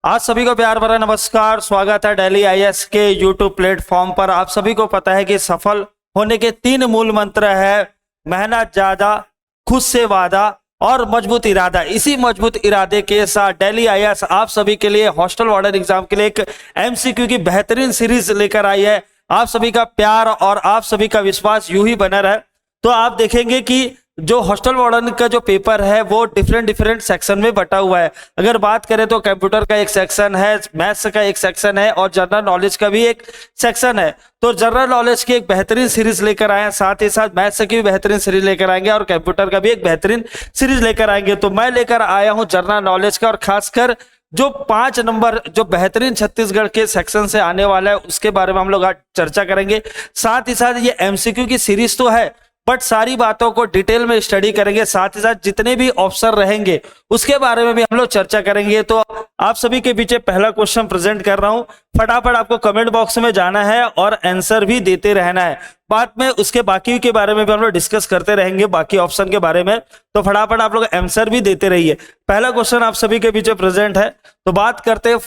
आज सभी को प्यार भरा नमस्कार। स्वागत है दिल्ली आईएएस के यूट्यूब प्लेटफॉर्म पर। आप सभी को पता है कि सफल होने के 3 मूल मंत्र है: मेहनत ज्यादा, खुद से वादा और मजबूत इरादा। इसी मजबूत इरादे के साथ दिल्ली आईएएस आप सभी के लिए हॉस्टल वार्डन एग्जाम के लिए एक एमसीक्यू की बेहतरीन सीरीज लेकर आई है। आप सभी का प्यार और आप सभी का विश्वास यूं ही बना रहे तो आप देखेंगे कि जो हॉस्टल वार्डन का जो पेपर है वो डिफरेंट सेक्शन में बटा हुआ है। अगर बात करें तो कंप्यूटर का एक सेक्शन है, मैथ्स का एक सेक्शन है और जनरल नॉलेज का भी एक सेक्शन है। तो जनरल नॉलेज की एक बेहतरीन सीरीज लेकर आए हैं, साथ ही साथ मैथ्स की भी बेहतरीन सीरीज लेकर आएंगे और कंप्यूटर का भी एक बेहतरीन सीरीज लेकर आएंगे। तो मैं लेकर आया हूं जनरल नॉलेज का, और खासकर जो 5 नंबर जो बेहतरीन छत्तीसगढ़ के सेक्शन से आने वाला है उसके बारे में हम लोग आज चर्चा करेंगे। साथ ही साथ ये एमसीक्यू की सीरीज तो है बट सारी बातों को डिटेल में स्टडी करेंगे। साथ ही साथ जितने भी ऑप्शन रहेंगे उसके बारे में भी हम लोग चर्चा करेंगे। तो आप सभी के पीछे पहला क्वेश्चन प्रेजेंट कर रहा हूं, फटाफट आपको कमेंट बॉक्स में जाना है और आंसर भी देते रहना है। बाद में उसके बाकी के बारे में भी हम लोग डिस्कस करते रहेंगे, बाकी ऑप्शन के बारे में। तो फटाफट आप लोग आंसर भी देते रहिए। पहला क्वेश्चन आप सभी के पीछे प्रेजेंट है। तो बात करते हैं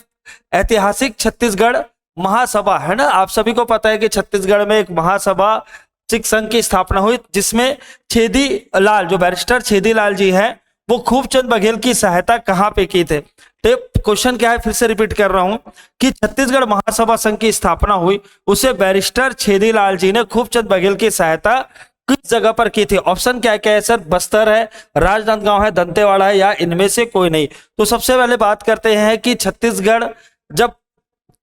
ऐतिहासिक छत्तीसगढ़ महासभा, है ना। आप सभी को पता है कि छत्तीसगढ़ में एक महासभा सिख संघ की स्थापना हुई, जिसमें छेदी लाल, जो बैरिस्टर छेदी लाल जी हैं, वो खूबचंद बघेल की सहायता कहां पे की थे। तो क्वेश्चन क्या है, फिर से रिपीट कर रहा हूं कि छत्तीसगढ़ महासभा संघ की स्थापना हुई, उसे बैरिस्टर छेदी लाल जी ने खूबचंद बघेल की सहायता किस जगह पर की थी। ऑप्शन क्या है सर? बस्तर है, राजनांदगांव है, दंतेवाड़ा है, या इनमें से कोई नहीं। तो सबसे पहले बात करते हैं कि जब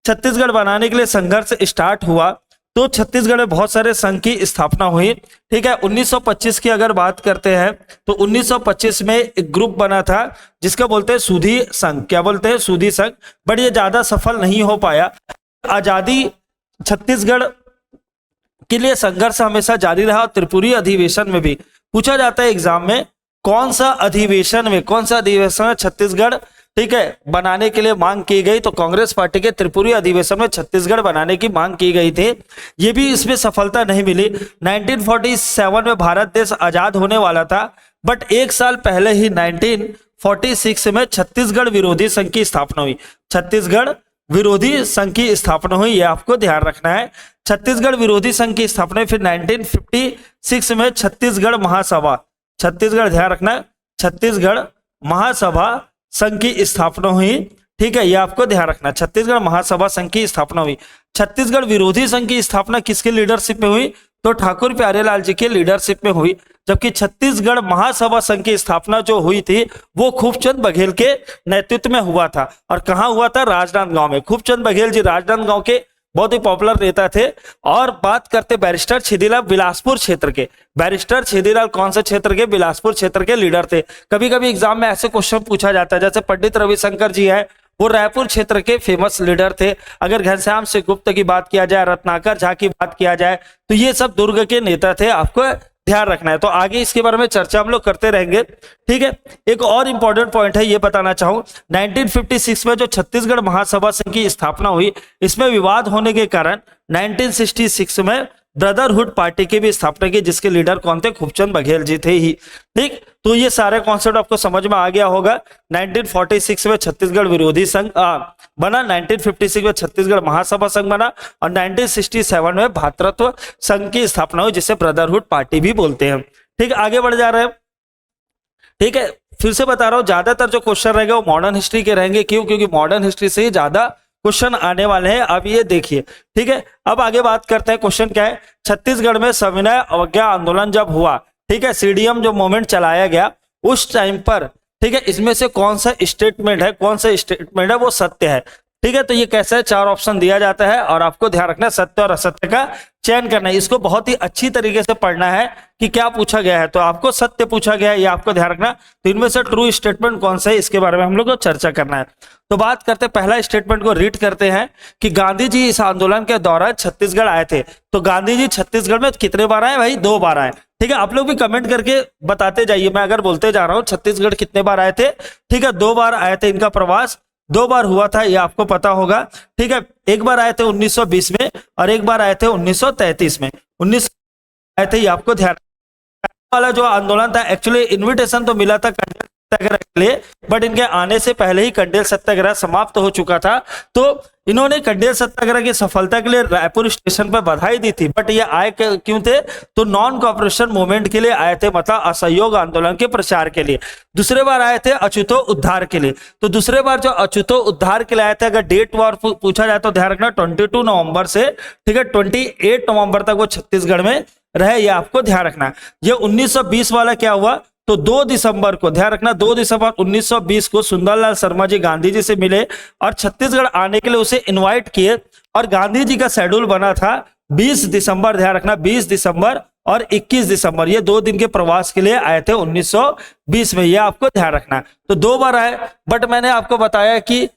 छत्तीसगढ़ बनाने के लिए संघर्ष स्टार्ट हुआ तो छत्तीसगढ़ में बहुत सारे संघ की स्थापना हुई। ठीक है, 1925 की अगर बात करते हैं तो 1925 में एक ग्रुप बना था जिसका बोलते हैं सूधी संघ। क्या बोलते हैं? सूधी संघ। बट ये ज्यादा सफल नहीं हो पाया। आजादी छत्तीसगढ़ के लिए संघर्ष हमेशा जारी रहा। और त्रिपुरी अधिवेशन में भी पूछा जाता है एग्जाम में, कौन सा अधिवेशन छत्तीसगढ़, ठीक है, बनाने के लिए मांग की गई। तो कांग्रेस पार्टी के त्रिपुरी अधिवेशन में छत्तीसगढ़ बनाने की मांग की गई थी। ये भी इसमें सफलता नहीं मिली। 1947 में भारत देश आजाद होने वाला था, बट एक साल पहले ही 1946 में छत्तीसगढ़ विरोधी संघ की स्थापना हुई। छत्तीसगढ़ विरोधी संघ की स्थापना हुई, ये आपको ध्यान रखना है। छत्तीसगढ़ विरोधी संघ की स्थापना फिर 1956 में छत्तीसगढ़ महासभा, छत्तीसगढ़ ध्यान रखना, छत्तीसगढ़ महासभा संघ की स्थापना हुई। ठीक है, ये आपको ध्यान रखना, छत्तीसगढ़ महासभा संघ की स्थापना हुई। छत्तीसगढ़ विरोधी संघ की स्थापना किसके लीडरशिप में हुई? तो ठाकुर प्यारेलाल जी के लीडरशिप में हुई। जबकि छत्तीसगढ़ महासभा संघ की स्थापना जो हुई थी वो खूबचंद बघेल के नेतृत्व में हुआ था। और कहां हुआ था? राजनांदगांव में। खूबचंद बघेल जी राजनांदगांव के बहुत ही पॉपुलर नेता थे। और बात करते बैरिस्टर छेदीलाल बिलासपुर क्षेत्र के। बैरिस्टर छेदीलाल कौन से क्षेत्र के? बिलासपुर क्षेत्र के लीडर थे। कभी कभी एग्जाम में ऐसे क्वेश्चन पूछा जाता है, जैसे पंडित रविशंकर जी है, वो रायपुर क्षेत्र के फेमस लीडर थे। अगर घनश्याम सिंह गुप्त की बात किया जाए, रत्नाकर झा की बात किया जाए, तो ये सब दुर्ग के नेता थे। आपको ध्यान रखना है। तो आगे इसके बारे में चर्चा हम लोग करते रहेंगे। ठीक है, एक और इंपॉर्टेंट पॉइंट है, ये बताना चाहूं, 1956 में जो छत्तीसगढ़ महासभा संघ की स्थापना हुई, इसमें विवाद होने के कारण 1966 में ब्रदरहुड पार्टी की भी स्थापना की, जिसके लीडर कौन थे? खूबचंद बघेल जी थे ही। ठीक, तो ये सारे कॉन्सेप्ट आपको समझ में आ गया होगा। 1946 में छत्तीसगढ़ विरोधी संघ बना, 1956 में छत्तीसगढ़ महासभा संघ बना और 1967 में भातृत्व संघ की स्थापना हुई, जिसे ब्रदरहुड पार्टी भी बोलते हैं। ठीक, आगे बढ़ जा रहे हैं। ठीक है, फिर से बता रहा हूं, ज्यादातर जो क्वेश्चन रहेंगे वो मॉडर्न हिस्ट्री के रहेंगे। क्यों? क्योंकि मॉडर्न हिस्ट्री से ही ज्यादा क्वेश्चन आने वाले हैं। अब ये देखिए, ठीक है, अब आगे बात करते हैं। क्वेश्चन क्या है? छत्तीसगढ़ में सविनय अवज्ञा आंदोलन जब हुआ, ठीक है, सीडीएम जो मूवमेंट चलाया गया उस टाइम पर, ठीक है, इसमें से कौन सा स्टेटमेंट है वो सत्य है। ठीक है, तो ये कैसा है? 4 ऑप्शन दिया जाता है और आपको ध्यान रखना है सत्य और असत्य का चयन करना है। इसको बहुत ही अच्छी तरीके से पढ़ना है कि क्या पूछा गया है। तो आपको सत्य पूछा गया है, ये आपको ध्यान रखना। तो इनमें से ट्रू स्टेटमेंट कौन सा है, इसके बारे में हम लोग को चर्चा करना है। तो बात करते हैं, पहला स्टेटमेंट को रीड करते हैं कि गांधी जी इस आंदोलन के दौरान छत्तीसगढ़ आए थे। तो गांधी जी छत्तीसगढ़ में कितने बार आए भाई? 2 बार आए। ठीक है, आप लोग भी कमेंट करके बताते जाइए। मैं अगर बोलते जा रहा हूं छत्तीसगढ़ कितने बार आए थे, ठीक है, 2 बार आए थे। इनका प्रवास 2 बार हुआ था, ये आपको पता होगा। ठीक है, एक बार आए थे 1920 में और एक बार आए थे 1933 में। 19 आए थे, ये आपको ध्यान वाला जो आंदोलन था, एक्चुअली इन्विटेशन तो मिला था सत्याग्रह के लिए, बट इनके आने से पहले ही कंडेल सत्याग्रह समाप्त हो चुका था। तो इन्होंने कंडेल सत्याग्रह की सफलता के लिए रायपुर स्टेशन पर बधाई दी थी, बट ये आए क्यों थे? तो नॉन कॉपरेशन मूवमेंट के लिए आए थे, मतलब असहयोग आंदोलन के प्रचार के लिए। दूसरे बार आए थे अछूतो उद्धार के लिए। तो दूसरे बार जो अछूतो उद्धार के लिए आए थे, अगर डेट वार पूछा जाए तो ध्यान रखना 22 नवंबर से, ठीक है, 28 नवंबर तक वो छत्तीसगढ़ में रहे, ये आपको ध्यान रखना। ये 1920 वाला क्या हुआ? तो 2 दिसंबर को, ध्यान रखना, 2 दिसंबर 1920 को सुंदरलाल शर्मा जी गांधी जी से मिले और छत्तीसगढ़ आने के लिए उसे इनवाइट किए। और गांधी जी का शेड्यूल बना था 20 दिसंबर, ध्यान रखना, 20 दिसंबर और 21 दिसंबर, ये 2 दिन के प्रवास के लिए आए थे 1920 में, ये आपको ध्यान रखना। तो 2 बार आए, बट मैंने आपको बताया कि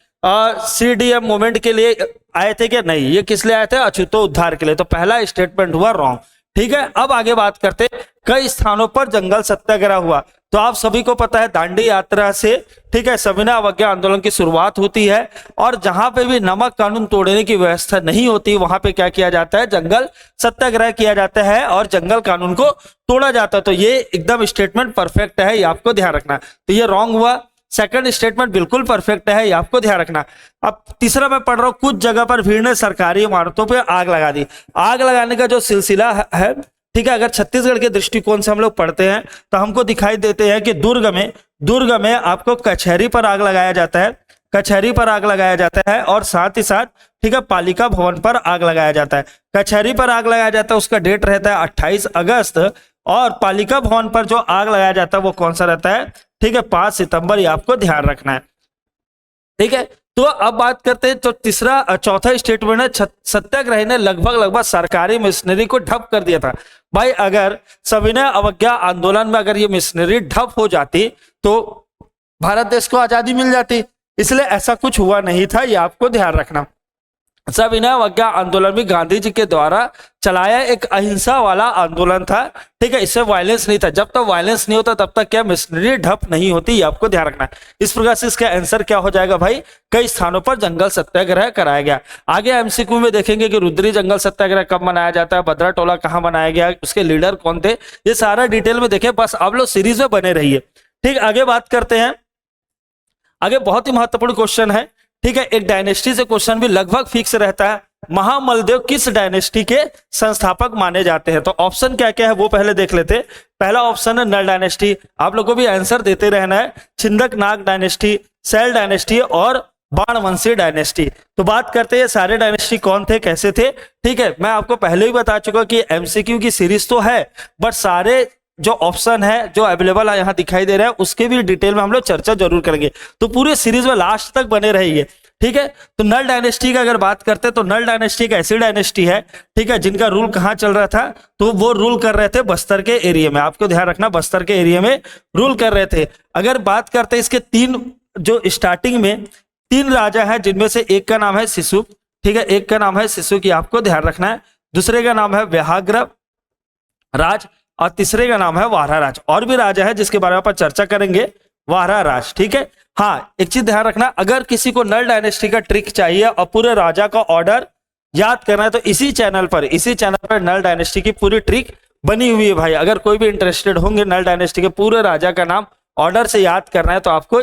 CDM मूवमेंट के लिए आए थे कि नहीं, ये किस लिए आए थे? अछूतो उद्धार के लिए। तो पहला स्टेटमेंट हुआ रॉन्ग, ठीक है। अब आगे बात करते, कई स्थानों पर जंगल सत्याग्रह हुआ। तो आप सभी को पता है दांडी यात्रा से, ठीक है, सविनय अवज्ञा आंदोलन की शुरुआत होती है, और जहां पे भी नमक कानून तोड़ने की व्यवस्था नहीं होती वहां पे क्या किया जाता है? जंगल सत्याग्रह किया जाता है और जंगल कानून को तोड़ा जाता है। तो ये एकदम स्टेटमेंट परफेक्ट है, ये आपको ध्यान रखना। तो ये रॉन्ग हुआ। सेकंड स्टेटमेंट बिल्कुल परफेक्ट है, ये आपको ध्यान रखना। अब तीसरा मैं पढ़ रहा हूं, कुछ जगह पर भीड़ ने सरकारी इमारतों पर आग लगा दी। आग लगाने का जो सिलसिला है, ठीक है, अगर छत्तीसगढ़ के दृष्टिकोण से हम लोग पढ़ते हैं तो हमको दिखाई देते हैं कि दुर्ग में आपको कचहरी पर आग लगाया जाता है, कचहरी पर आग लगाया जाता है, और साथ ही साथ, ठीक है, पालिका भवन पर आग लगाया जाता है। कचहरी पर आग लगाया जाता है, उसका डेट रहता है 28 अगस्त, और पालिका भवन पर जो आग लगाया जाता है वो कौन सा रहता है? ठीक है, 5 सितंबर, ये आपको ध्यान रखना है, ठीक है। तो अब बात करते हैं, तो चौथा स्टेटमेंट है, सत्याग्रही ने लगभग सरकारी मशीनरी को ठप कर दिया था। भाई अगर सविनय अवज्ञा आंदोलन में अगर ये मशीनरी ठप हो जाती तो भारत देश को आजादी मिल जाती, इसलिए ऐसा कुछ हुआ नहीं था, ये आपको ध्यान रखना। सविनय अवज्ञा आंदोलन भी गांधी जी के द्वारा चलाया एक अहिंसा वाला आंदोलन था, ठीक है, इससे वायलेंस नहीं था। जब तक वायलेंस नहीं होता तब तक क्या मशीनरी ढप नहीं होती, ये आपको ध्यान रखना। इस प्रकार से इसका आंसर क्या हो जाएगा भाई? कई स्थानों पर जंगल सत्याग्रह कराया गया। आगे MCQ में देखेंगे कि रुद्री जंगल सत्याग्रह कब मनाया जाता है, भद्रा टोला कहाँ बनाया गया, उसके लीडर कौन थे, ये सारा डिटेल में देखें। बस आप लोग सीरीज में बने रहिए, ठीक। आगे बात करते हैं, आगे बहुत ही महत्वपूर्ण क्वेश्चन है, ठीक है। एक डायनेस्टी से क्वेश्चन भी लगभग फिक्स रहता है। महामलदेव किस डायनेस्टी के संस्थापक माने जाते हैं? तो ऑप्शन क्या क्या है वो पहले देख लेते। पहला ऑप्शन है नल डायनेस्टी, आप लोगों को भी आंसर देते रहना है। छिंदक नाग डायनेस्टी, सैल डायनेस्टी और बाणवंशी डायनेस्टी। तो बात करते हैं सारे डायनेस्टी कौन थे, कैसे थे, ठीक है। मैं आपको पहले ही बता चुका कि MCQ की सीरीज तो है, बट सारे जो ऑप्शन है जो अवेलेबल है यहाँ दिखाई दे रहा है उसके भी डिटेल में हम लोग चर्चा जरूर करेंगे। तो पूरे सीरीज में लास्ट तक बने रहिए, ठीक है। तो नल डायनेस्टी का अगर बात करते हैं तो नल डायनेस्टी एक ऐसी डायनेस्टी है, ठीक है, जिनका रूल कहाँ चल रहा था? तो वो रूल कर रहे थे बस्तर के एरिया में, आपको ध्यान रखना, बस्तर के एरिया में रूल कर रहे थे। अगर बात करते हैं इसके 3 जो स्टार्टिंग में 3 राजा है, जिनमें से एक का नाम है सिसुक, ठीक है, एक का नाम है सिसुक, आपको ध्यान रखना है। दूसरे का नाम है व्याघ्र राज और तीसरे का नाम है वारा राज। और भी राजा है जिसके बारे में अपन चर्चा करेंगे, वारा राज, ठीक है। हाँ, एक चीज ध्यान रखना, अगर किसी को नल डायनेस्टी का ट्रिक चाहिए और पूरे राजा का ऑर्डर याद करना है तो इसी चैनल पर नल डायनेस्टी की पूरी ट्रिक बनी हुई है भाई। अगर कोई भी इंटरेस्टेड होंगे नल डायनेस्टी के पूरे राजा का नाम ऑर्डर से याद करना है तो आपको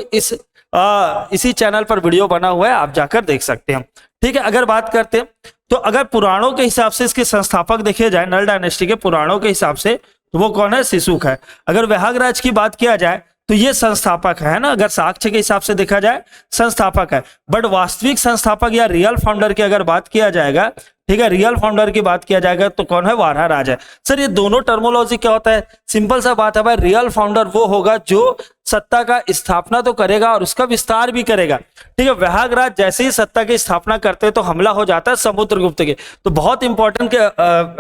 इसी चैनल पर वीडियो बना हुआ है, आप जाकर देख सकते हैं, ठीक है। अगर बात करते हैं तो अगर पुराणों के हिसाब से इसके संस्थापक देखे जाए, नल डायनेस्टी के पुराणों के हिसाब से, तो वो कौन है? सिसुक है। अगर व्याघ्रराज की बात किया जाए तो ये संस्थापक है ना, अगर साक्ष्य के हिसाब से देखा जाए संस्थापक है, बट वास्तविक संस्थापक या रियल फाउंडर की अगर बात किया जाएगा, ठीक है, रियल फाउंडर की बात किया जाएगा तो कौन है? वारा राज है। सर ये दोनों टर्मोलॉजी क्या होता है? सिंपल सा बात है भाई, रियल फाउंडर वो होगा जो सत्ता का स्थापना तो करेगा और उसका विस्तार भी करेगा, ठीक है। व्याघ्रराज जैसे ही सत्ता की स्थापना करते हैं तो हमला हो जाता है समुद्रगुप्त के, तो बहुत इंपॉर्टेंट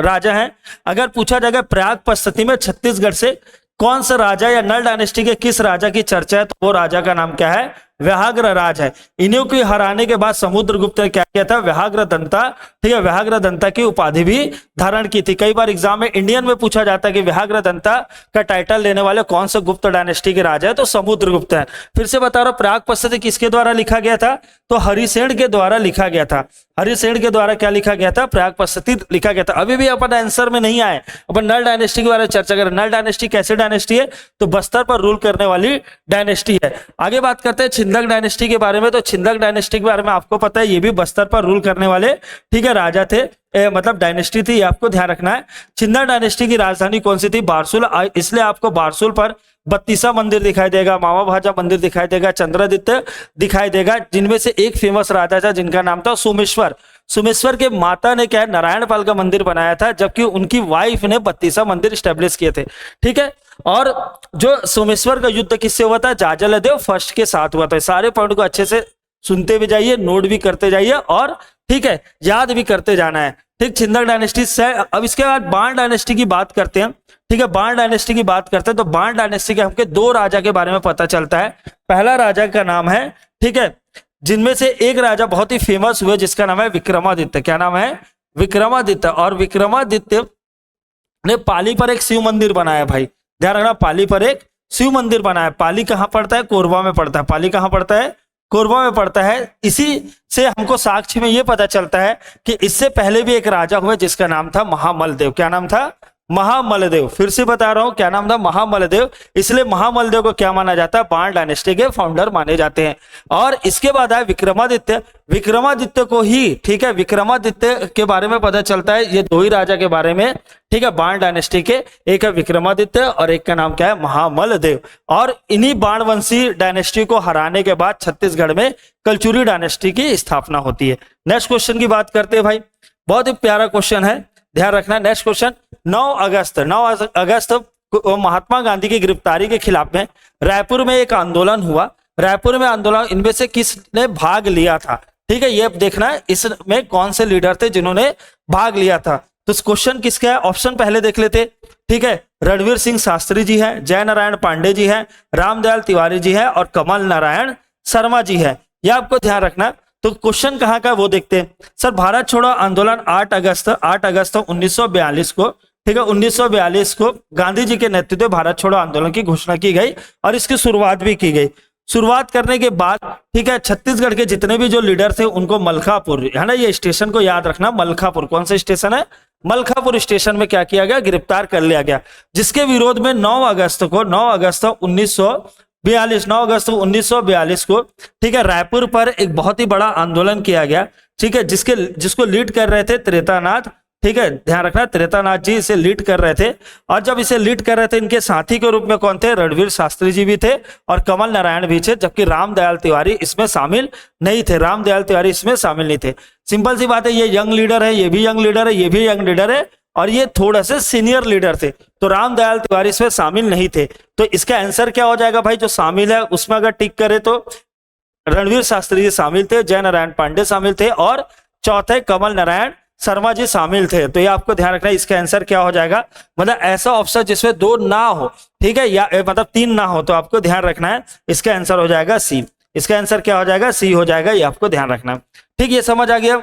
राजा हैं। अगर पूछा जाएगा प्रयाग पद्धति में छत्तीसगढ़ से कौन सा राजा या नल डायनेस्टी के किस राजा की चर्चा है, तो वो राजा का नाम क्या है? व्याघ्र राज है। इन्हीं को हराने के बाद समुद्रगुप्त ने क्या किया था, व्याघ्र दंता, ठीक है, व्याघ्र दंता की उपाधि भी धारण की थी। कई बार एग्जाम में इंडियन में पूछा जाता है कि व्याघ्र दंता का टाइटल लेने वाले कौन से गुप्त डायनेस्टी के राजा है, तो समुद्रगुप्त है। फिर से बता रहा हूं, प्रागपश्चिम किसके द्वारा लिखा गया था, तो हरिसेन के द्वारा लिखा गया था। हरिसेन के द्वारा क्या लिखा गया था, प्रागपश्चिम लिखा गया था। अभी भी अपन आंसर में नहीं आए, अपन नल डायनेस्टी के बारे में चर्चा करें। नल डायनेस्टी कैसे डायनेस्टी है, तो बस्तर पर रूल करने वाली डायनेस्टी है। आगे बात करते हैं छिंदक डायनेस्टी के बारे में। तो छिंदक डायनेस्टी के बारे में आपको पता है, ये भी बस्तर पर रूल करने वाले, ठीक है, राजा थे, मतलब डायनेस्टी थी, ये आपको ध्यान रखना है। छिंदक डायनेस्टी की राजधानी कौन सी थी, बारसूल। इसलिए आपको बारसूल पर बत्तीसा मंदिर दिखाई देगा, मामा भाजा मंदिर दिखाई देगा, चंद्रादित्य दिखाई देगा, जिनमें से एक फेमस राजा था जिनका नाम था सोमेश्वर। सोमेश्वर के माता ने क्या है, नारायणपाल का मंदिर बनाया था, जबकि उनकी वाइफ ने बत्तीसा मंदिर स्टेब्लिश किए थे, ठीक है। और जो सोमेश्वर का युद्ध किससे हुआ था, जाजलदेव फर्स्ट के साथ हुआ था। सारे पॉइंट को अच्छे से सुनते भी जाइए, नोट भी करते जाइए, और ठीक है, याद भी करते जाना है, ठीक। छिंदक डायनेस्टी से अब इसके बाद बाण डायनेस्टी की बात करते हैं, ठीक है। बाण डायनेस्टी की बात करते हैं तो बाण डायनेस्टी के हमको दो राजा के बारे में पता चलता है। पहला राजा का नाम है, ठीक है, जिनमें से एक राजा बहुत ही फेमस हुए जिसका नाम है विक्रमादित्य। क्या नाम है, विक्रमादित्य। और विक्रमादित्य ने पाली पर एक शिव मंदिर बनाया भाई, ध्यान रखना, पाली पर एक शिव मंदिर बनाया। पाली कहां पड़ता है, कोरबा में पड़ता है। पाली कहां पड़ता है, कोरबा में पड़ता है। इसी से हमको साक्ष्य में यह पता चलता है कि इससे पहले भी एक राजा हुए जिसका नाम था महामलदेव। क्या नाम था, महामलदेव। फिर से बता रहा हूं, क्या नाम था, महामलदेव। इसलिए महामलदेव को क्या माना जाता है, बाण डायनेस्टी के फाउंडर माने जाते हैं। और इसके बाद है विक्रमादित्य। विक्रमादित्य को ही, ठीक है, विक्रमादित्य के बारे में पता चलता है, ये दो ही राजा के बारे में, ठीक है, बाण डायनेस्टी के। एक है विक्रमादित्य और एक का नाम क्या है, महामलदेव। और इन्हीं बाणवंशी डायनेस्टी को हराने के बाद छत्तीसगढ़ में कलचुरी डायनेस्टी की स्थापना होती है। नेक्स्ट क्वेश्चन की बात करते हैं भाई, बहुत ही प्यारा क्वेश्चन है, ध्यान रखना। नेक्स्ट क्वेश्चन, 9 अगस्त महात्मा गांधी की गिरफ्तारी के खिलाफ में रायपुर में एक आंदोलन हुआ। रायपुर में आंदोलन, इनमें से किसने भाग लिया था, ठीक है, ये देखना है, इसमें कौन से लीडर थे जिन्होंने भाग लिया था। तो क्वेश्चन किसका है, ऑप्शन पहले देख लेते, ठीक है। रणवीर सिंह शास्त्री जी है, जय नारायण पांडे जी है, रामदयाल तिवारी जी है, और कमल नारायण शर्मा जी है। यह आपको ध्यान रखना। तो क्वेश्चन कहाँ का वो देखते हैं। सर, भारत छोड़ो आंदोलन 8 अगस्त 1942 को, ठीक है, 1942 को गांधी जी के नेतृत्व में भारत छोड़ो आंदोलन की घोषणा की गई और इसकी शुरुआत भी की गई। शुरुआत करने के बाद, ठीक है, छत्तीसगढ़ के जितने भी जो लीडर थे उनको मलकापुर, है ना, ये स्टेशन को याद रखना, मलकापुर। कौन सा स्टेशन है, मलकापुर स्टेशन में क्या किया गया, गिरफ्तार कर लिया गया। जिसके विरोध में 9 अगस्त 1942 को, ठीक है, रायपुर पर एक बहुत ही बड़ा आंदोलन किया गया, ठीक है, जिसको लीड कर रहे थे त्रेतानाथ, ठीक है, ध्यान रखना, त्रेतानाथ जी इसे लीड कर रहे थे। और जब इसे लीड कर रहे थे, इनके साथी के रूप में कौन थे, रणवीर शास्त्री जी भी थे और कमल नारायण भी थे, जबकि रामदयाल तिवारी इसमें शामिल नहीं थे। रामदयाल तिवारी इसमें शामिल नहीं थे। सिंपल सी बात है, ये यंग लीडर है, ये भी यंग लीडर है, ये भी यंग लीडर है, और ये थोड़ा से सीनियर लीडर थे, तो रामदयाल तिवारी इसमें शामिल नहीं थे। तो इसका आंसर क्या हो जाएगा भाई, जो शामिल है उसमें अगर टिक करे तो रणवीर शास्त्री जी शामिल थे, जय नारायण पांडे शामिल थे, और चौथे कमल नारायण शर्मा जी शामिल थे। तो ये आपको ध्यान रखना है, इसका आंसर क्या हो जाएगा, मतलब ऐसा ऑप्शन जिसमें 2 ना हो, ठीक है, या मतलब 3 ना हो, तो आपको ध्यान रखना है, इसका आंसर हो जाएगा सी। इसका आंसर क्या हो जाएगा, सी हो जाएगा, ये आपको ध्यान रखना है, ठीक। ये समझ आ गया।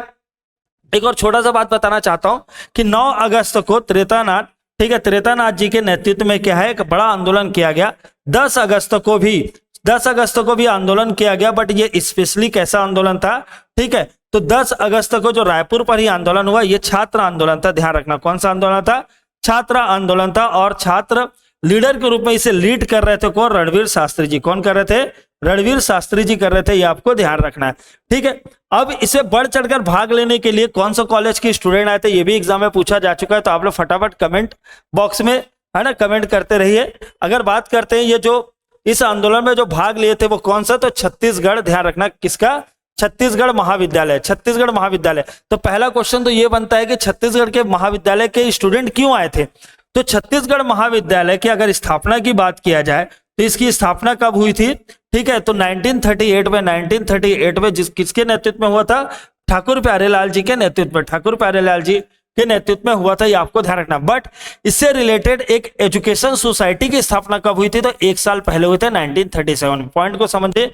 एक और छोटा सा बात बताना चाहता हूं कि 9 अगस्त को त्रेतानाथ, ठीक है, त्रेतानाथ जी के नेतृत्व में क्या है, एक बड़ा आंदोलन किया गया। 10 अगस्त को भी आंदोलन किया गया, बट ये स्पेशली कैसा आंदोलन था, ठीक है। तो 10 अगस्त को जो रायपुर पर ही आंदोलन हुआ, ये छात्र आंदोलन था, ध्यान रखना। कौन सा आंदोलन था, छात्र आंदोलन था। और छात्र लीडर के रूप में इसे लीड कर रहे थे कौन, रणवीर शास्त्री जी। कौन कर रहे थे, रणवीर शास्त्री जी कर रहे थे, ये आपको ध्यान रखना है, ठीक है। अब इसे बढ़ चढ़कर भाग लेने के लिए कौन सा कॉलेज के स्टूडेंट आए थे, ये भी एग्जाम में पूछा जा चुका है। तो आप लोग फटाफट कमेंट बॉक्स में, है ना, कमेंट करते रहिए। अगर बात करते हैं ये जो इस आंदोलन में जो भाग लिए थे वो कौन सा, तो छत्तीसगढ़, ध्यान रखना, किसका, छत्तीसगढ़ महाविद्यालय, छत्तीसगढ़ महाविद्यालय। तो पहला क्वेश्चन तो ये बनता है कि छत्तीसगढ़ के महाविद्यालय के स्टूडेंट क्यों आए थे। तो छत्तीसगढ़ महाविद्यालय की अगर स्थापना की बात किया जाए तो इसकी स्थापना कब हुई थी, ठीक है, तो 1938 में किसके नेतृत्व में हुआ था, ठाकुर प्यारेलाल जी के नेतृत्व में, ठाकुर प्यारेलाल जी के नेतृत्व में हुआ था, ये आपको ध्यान रखना। बट इससे रिलेटेड एक एजुकेशन सोसाइटी की स्थापना कब हुई थी, तो 1 साल पहले हुई थे, 1937। पॉइंट को समझिए,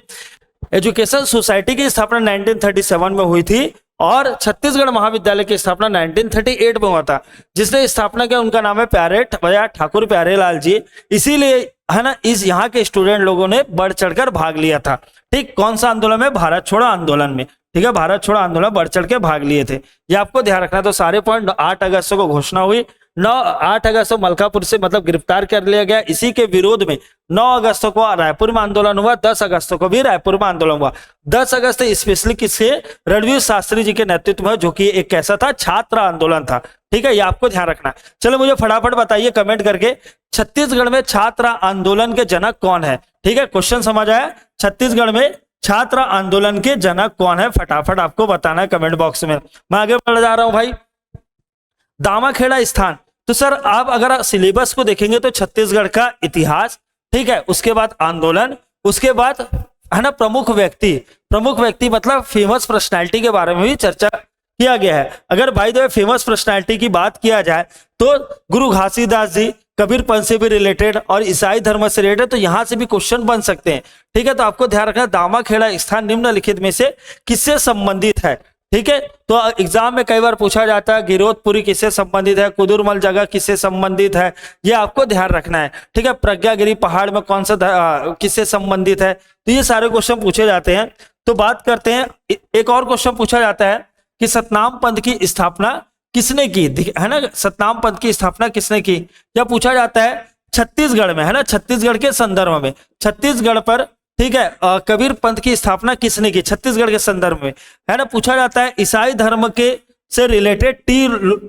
एजुकेशन सोसाइटी की स्थापना 1937 में हुई थी और छत्तीसगढ़ महाविद्यालय की स्थापना 1938 में हुआ था। जिसने स्थापना किया उनका नाम है प्यारे भैया ठाकुर प्यारेलाल जी। इसीलिए है ना इस यहाँ के स्टूडेंट लोगों ने बढ़ चढ़कर भाग लिया था। ठीक, कौन सा आंदोलन में? भारत छोड़ो आंदोलन में। ठीक है, भारत छोड़ो आंदोलन बढ़ चढ़ के भाग लिए थे, ये आपको ध्यान रखना। तो सारे पॉइंट 8 अगस्त को घोषणा हुई, 8 अगस्त को मलकापुर से मतलब गिरफ्तार कर लिया गया। इसी के विरोध में 9 अगस्त को रायपुर में आंदोलन हुआ, 10 अगस्त को भी रायपुर में आंदोलन हुआ। 10 अगस्त स्पेशली किसके? रणवीर शास्त्री जी के नेतृत्व में, जो कि एक कैसा था? छात्र आंदोलन था। ठीक है, ये आपको ध्यान रखना। चलो मुझे फटाफट बताइए कमेंट करके, छत्तीसगढ़ में छात्र आंदोलन के जनक कौन है? ठीक है, क्वेश्चन समझ आया? छत्तीसगढ़ में छात्र आंदोलन के जनक कौन है? फटाफट आपको बताना है कमेंट बॉक्स में। मैं आगे बढ़ जा रहा हूं भाई। दामाखेड़ा स्थान, तो सर आप अगर सिलेबस को देखेंगे तो छत्तीसगढ़ का इतिहास, ठीक है, उसके बाद आंदोलन, उसके बाद है ना प्रमुख व्यक्ति मतलब फेमस पर्सनालिटी के बारे में भी चर्चा किया गया है। अगर भाई दो फेमस पर्सनालिटी की बात किया जाए तो गुरु घासीदास जी, कबीर पंथ से भी रिलेटेड और ईसाई धर्म से रिलेटेड, तो यहां से भी क्वेश्चन बन सकते हैं। ठीक है, तो आपको ध्यान रखना दामाखेड़ा स्थान निम्नलिखित में से किससे संबंधित है? ठीक है, तो एग्जाम में कई बार पूछा जाता है गिरोधपुरी किससे संबंधित है, कुदुरमल जगह किससे संबंधित है, ये आपको ध्यान रखना है। ठीक है, प्रज्ञागिरी पहाड़ में कौन सा किससे संबंधित है, तो ये सारे क्वेश्चन पूछे जाते हैं। तो बात करते हैं, एक और क्वेश्चन पूछा जाता है कि सतनाम पंथ की स्थापना किसने की, है ना? सतनाम पंथ की स्थापना किसने की, या पूछा जाता है छत्तीसगढ़ में, है ना, छत्तीसगढ़ के संदर्भ में, छत्तीसगढ़ पर, ठीक है, कबीर पंथ की स्थापना किसने की छत्तीसगढ़ के संदर्भ में, है ना? पूछा जाता है ईसाई धर्म के से रिलेटेड टी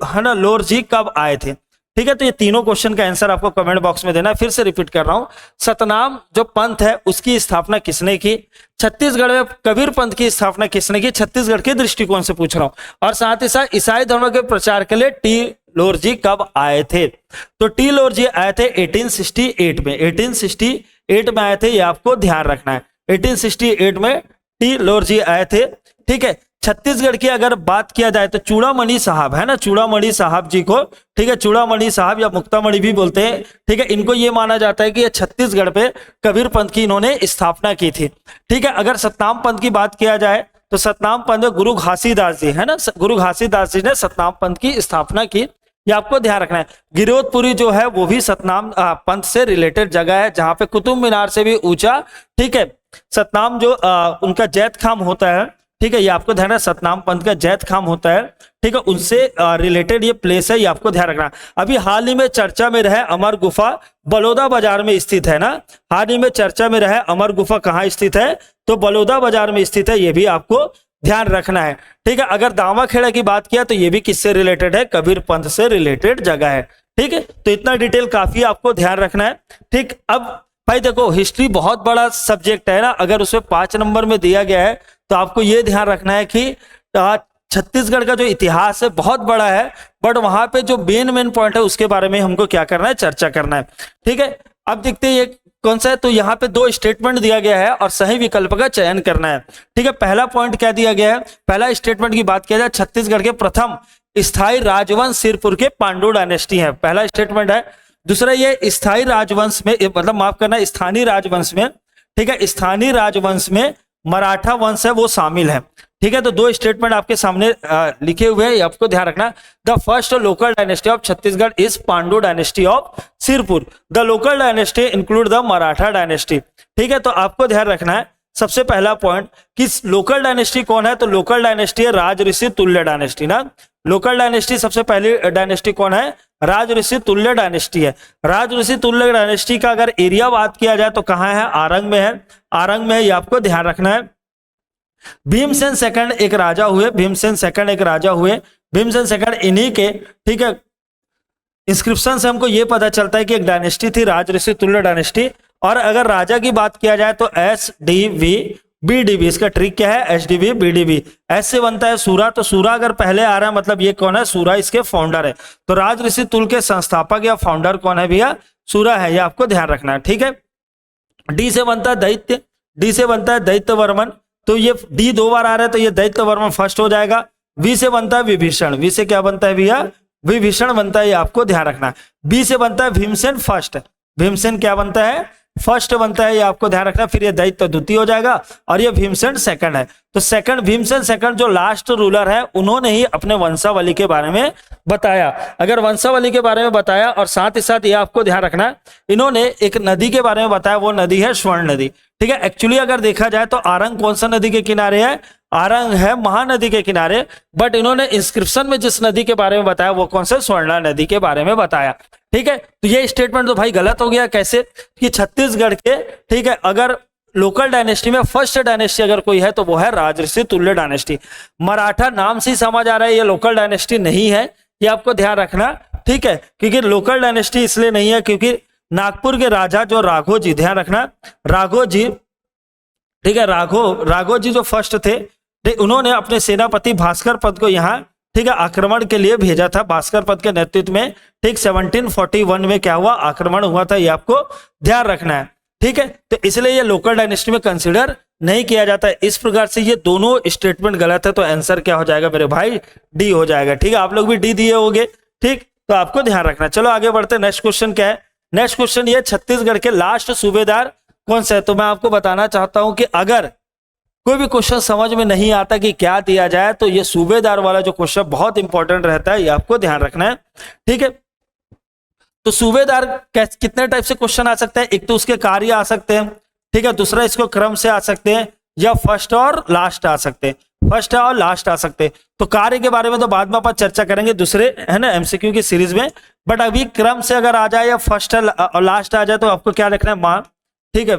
है ना लोर जी कब आए थे। ठीक है, तो ये तीनों क्वेश्चन का आंसर आपको कमेंट बॉक्स में देना है। फिर से रिपीट कर रहा हूं, सतनाम जो पंथ है उसकी स्थापना किसने की, छत्तीसगढ़ में कबीर पंथ की स्थापना किसने की, छत्तीसगढ़ के दृष्टिकोण से पूछ रहा हूं। और साथ ही साथ ईसाई धर्म के प्रचार के लिए टी लोर जी कब आए थे, तो टी लोर जी आए थे 1868 में, 1868 में आए थे, ये आपको ध्यान रखना है। 1868 में टी लोर जी आए थे। ठीक है, छत्तीसगढ़ की अगर बात किया जाए तो चूड़ामणि साहब, है ना, चूड़ामणि साहब जी को, ठीक है, चूड़ामणि साहब या मुक्तामणि भी बोलते हैं। ठीक है, इनको ये माना जाता है कि ये छत्तीसगढ़ पे कबीर पंथ की इन्होंने स्थापना की थी। ठीक है, अगर सतनाम पंथ की बात किया जाए तो सतनाम पंथ गुरु घासीदास जी, है ना, गुरु घासीदास जी ने सतनाम पंथ की स्थापना की, ये आपको ध्यान रखना है। गिरोधपुरी जो है वो भी सतनाम पंथ से रिलेटेड जगह है, जहां पे कुतुब मीनार से भी ऊंचा, ठीक है, सतनाम जो उनका जैत खाम होता है, ठीक है, ये आपको ध्यान है, सतनाम पंथ का जैत खाम होता है, ठीक है, उनसे रिलेटेड ये प्लेस है, ये आपको ध्यान रखना। अभी हाल ही में चर्चा में रहे अमर गुफा बलौदा बाजार में स्थित है ना, हाल ही में चर्चा में रहे अमर गुफा कहाँ स्थित है, तो बलौदा बाजार में स्थित है, ये भी आपको ध्यान रखना है। ठीक है, अगर दामाखेड़ा की बात किया तो ये भी किससे रिलेटेड है, कबीर पंथ से रिलेटेड जगह है। ठीक है, तो इतना डिटेल काफी आपको ध्यान रखना है। ठीक, अब भाई देखो हिस्ट्री बहुत बड़ा सब्जेक्ट है ना, अगर उसमें 5 नंबर में दिया गया है तो आपको यह ध्यान रखना है कि छत्तीसगढ़ का जो इतिहास है बहुत बड़ा है, बट वहां पे जो मेन पॉइंट है उसके बारे में हमको क्या करना है, चर्चा करना है। ठीक है, अब देखते हैं ये कौन सा है, तो यहाँ पे 2 स्टेटमेंट दिया गया है और सही विकल्प का चयन करना है। ठीक है, पहला पॉइंट क्या दिया गया है, पहला स्टेटमेंट की बात किया जाए, छत्तीसगढ़ के प्रथम स्थायी राजवंश सिरपुर के पांडु डायनेस्टी है, पहला स्टेटमेंट है। दूसरा ये स्थायी राजवंश में, मतलब माफ करना, स्थानीय राजवंश में, ठीक है, स्थानीय राजवंश में मराठा वंश है वो शामिल है। ठीक है, तो 2 स्टेटमेंट आपके सामने लिखे हुए हैं, आपको ध्यान रखना। The first local dynasty of Chhattisgarh is Pandu dynasty of Sirpur, the local dynasty include the Maratha dynasty. ठीक है, तो आपको ध्यान रखना है सबसे पहला पॉइंट कि लोकल डायनेस्टी कौन है, तो लोकल डायनेस्टी है राज ऋषि तुल्य डायनेस्टी ना, लोकल डायनेस्टी सबसे पहली डायनेस्टी कौन है, राज ऋषि तुल्य डायनेस्टी है। राज ऋषि तुल्य डायनेस्टी का अगर एरिया बात किया जाए तो कहां है, आरंग में है, आरंग में है, ये आपको ध्यान रखना है। भीमसेन सेकंड एक राजा हुए, भीमसेन सेकंड एक राजा हुए, भीमसेन सेकंड इन्हीं के, ठीक है, इंस्क्रिप्शन से हमको ये पता चलता है कि एक डायनेस्टी थी राज ऋषि तुल्य डायनेस्टी। और अगर राजा की बात किया जाए तो SDV BDB, इसका ट्रिक क्या है, SDV BDB, एस से बनता है सूरा, तो सूरा अगर पहले आ रहा है मतलब ये कौन है, सूरा इसके फाउंडर है। तो राज ऋषि तुल के संस्थापक या फाउंडर कौन है भैया, सूरा है, ये आपको ध्यान रखना है। ठीक है, डी से बनता है दैत्य, डी से बनता है दैत्य वर्मन, तो ये डी 2 बार आ रहा है तो ये दैत्य वर्मन फर्स्ट हो जाएगा। वी से बनता है विभीषण, वी से क्या बनता है भैया, विभीषण बनता है, ये आपको ध्यान रखना है। बी से बनता है भीमसेन फर्स्ट, भीमसेन क्या बनता है, फर्स्ट बनता है, ये आपको ध्यान रखना। फिर ये दैत्य द्वितीय हो जाएगा और ये भीमसेन सेकंड है। तो सेकंड भीमसेन सेकंड जो लास्ट रूलर है, उन्होंने ही अपने वंशावली के बारे में बताया। अगर वंशावली के बारे में बताया और साथ ही साथ ये आपको ध्यान रखना, इन्होंने एक नदी के बारे में बताया, वो नदी है स्वर्ण नदी। ठीक है, एक्चुअली अगर देखा जाए तो आरंग कौन सा नदी के किनारे है? आरंग है महानदी के किनारे, बट इन्होंने इंस्क्रिप्शन में जिस नदी के बारे में बताया वो कौन सा? स्वर्णा नदी के बारे में बताया। ठीक है, तो ये स्टेटमेंट तो भाई गलत हो गया। कैसे कि छत्तीसगढ़ के, ठीक है, अगर लोकल डायनेस्टी में फर्स्ट डायनेस्टी अगर कोई है तो वो है राजऋषि तुल्य डायनेस्टी। मराठा नाम से ही समझ आ रहा है ये लोकल डायनेस्टी नहीं है, ये आपको ध्यान रखना। ठीक है, क्योंकि लोकल डायनेस्टी इसलिए नहीं है क्योंकि नागपुर के राजा जो राघोजी, ध्यान रखना राघोजी, ठीक है, राघोजी जो फर्स्ट थे, उन्होंने अपने सेनापति भास्कर पद को यहाँ, ठीक है, आक्रमण के लिए भेजा था। भास्कर पद के नेतृत्व में, ठीक, 1741 में क्या हुआ? आक्रमण हुआ था, ये आपको ध्यान रखना है। ठीक है, तो इसलिए ये लोकल डायनेस्टी में कंसिडर नहीं किया जाता है। इस प्रकार से ये दोनों स्टेटमेंट गलत है, तो आंसर क्या हो जाएगा मेरे भाई? डी हो जाएगा। ठीक है, आप लोग भी डी दिए होंगे। ठीक, तो आपको ध्यान रखना। चलो आगे बढ़ते हैं। नेक्स्ट क्वेश्चन क्या है? नेक्स्ट क्वेश्चन ये, छत्तीसगढ़ के लास्ट सूबेदार कौन सा है? तो मैं आपको बताना चाहता हूं कि अगर कोई भी क्वेश्चन समझ में नहीं आता कि क्या दिया जाए, तो ये सूबेदार वाला जो क्वेश्चन बहुत इंपॉर्टेंट रहता है, ये आपको ध्यान रखना है। ठीक है, तो सूबेदार कितने टाइप से क्वेश्चन आ सकते हैं? एक तो उसके कार्य आ सकते हैं, ठीक है, दूसरा इसको क्रम से आ सकते हैं, या फर्स्ट और लास्ट आ सकते हैं, फर्स्ट और लास्ट आ सकते हैं। तो कार्य के बारे में तो बाद में अपन चर्चा करेंगे दूसरे, है ना, एमसीक्यू की सीरीज में। बट अभी क्रम से अगर आ जाए या फर्स्ट और लास्ट आ जाए तो आपको क्या लिखना है? मां, ठीक है,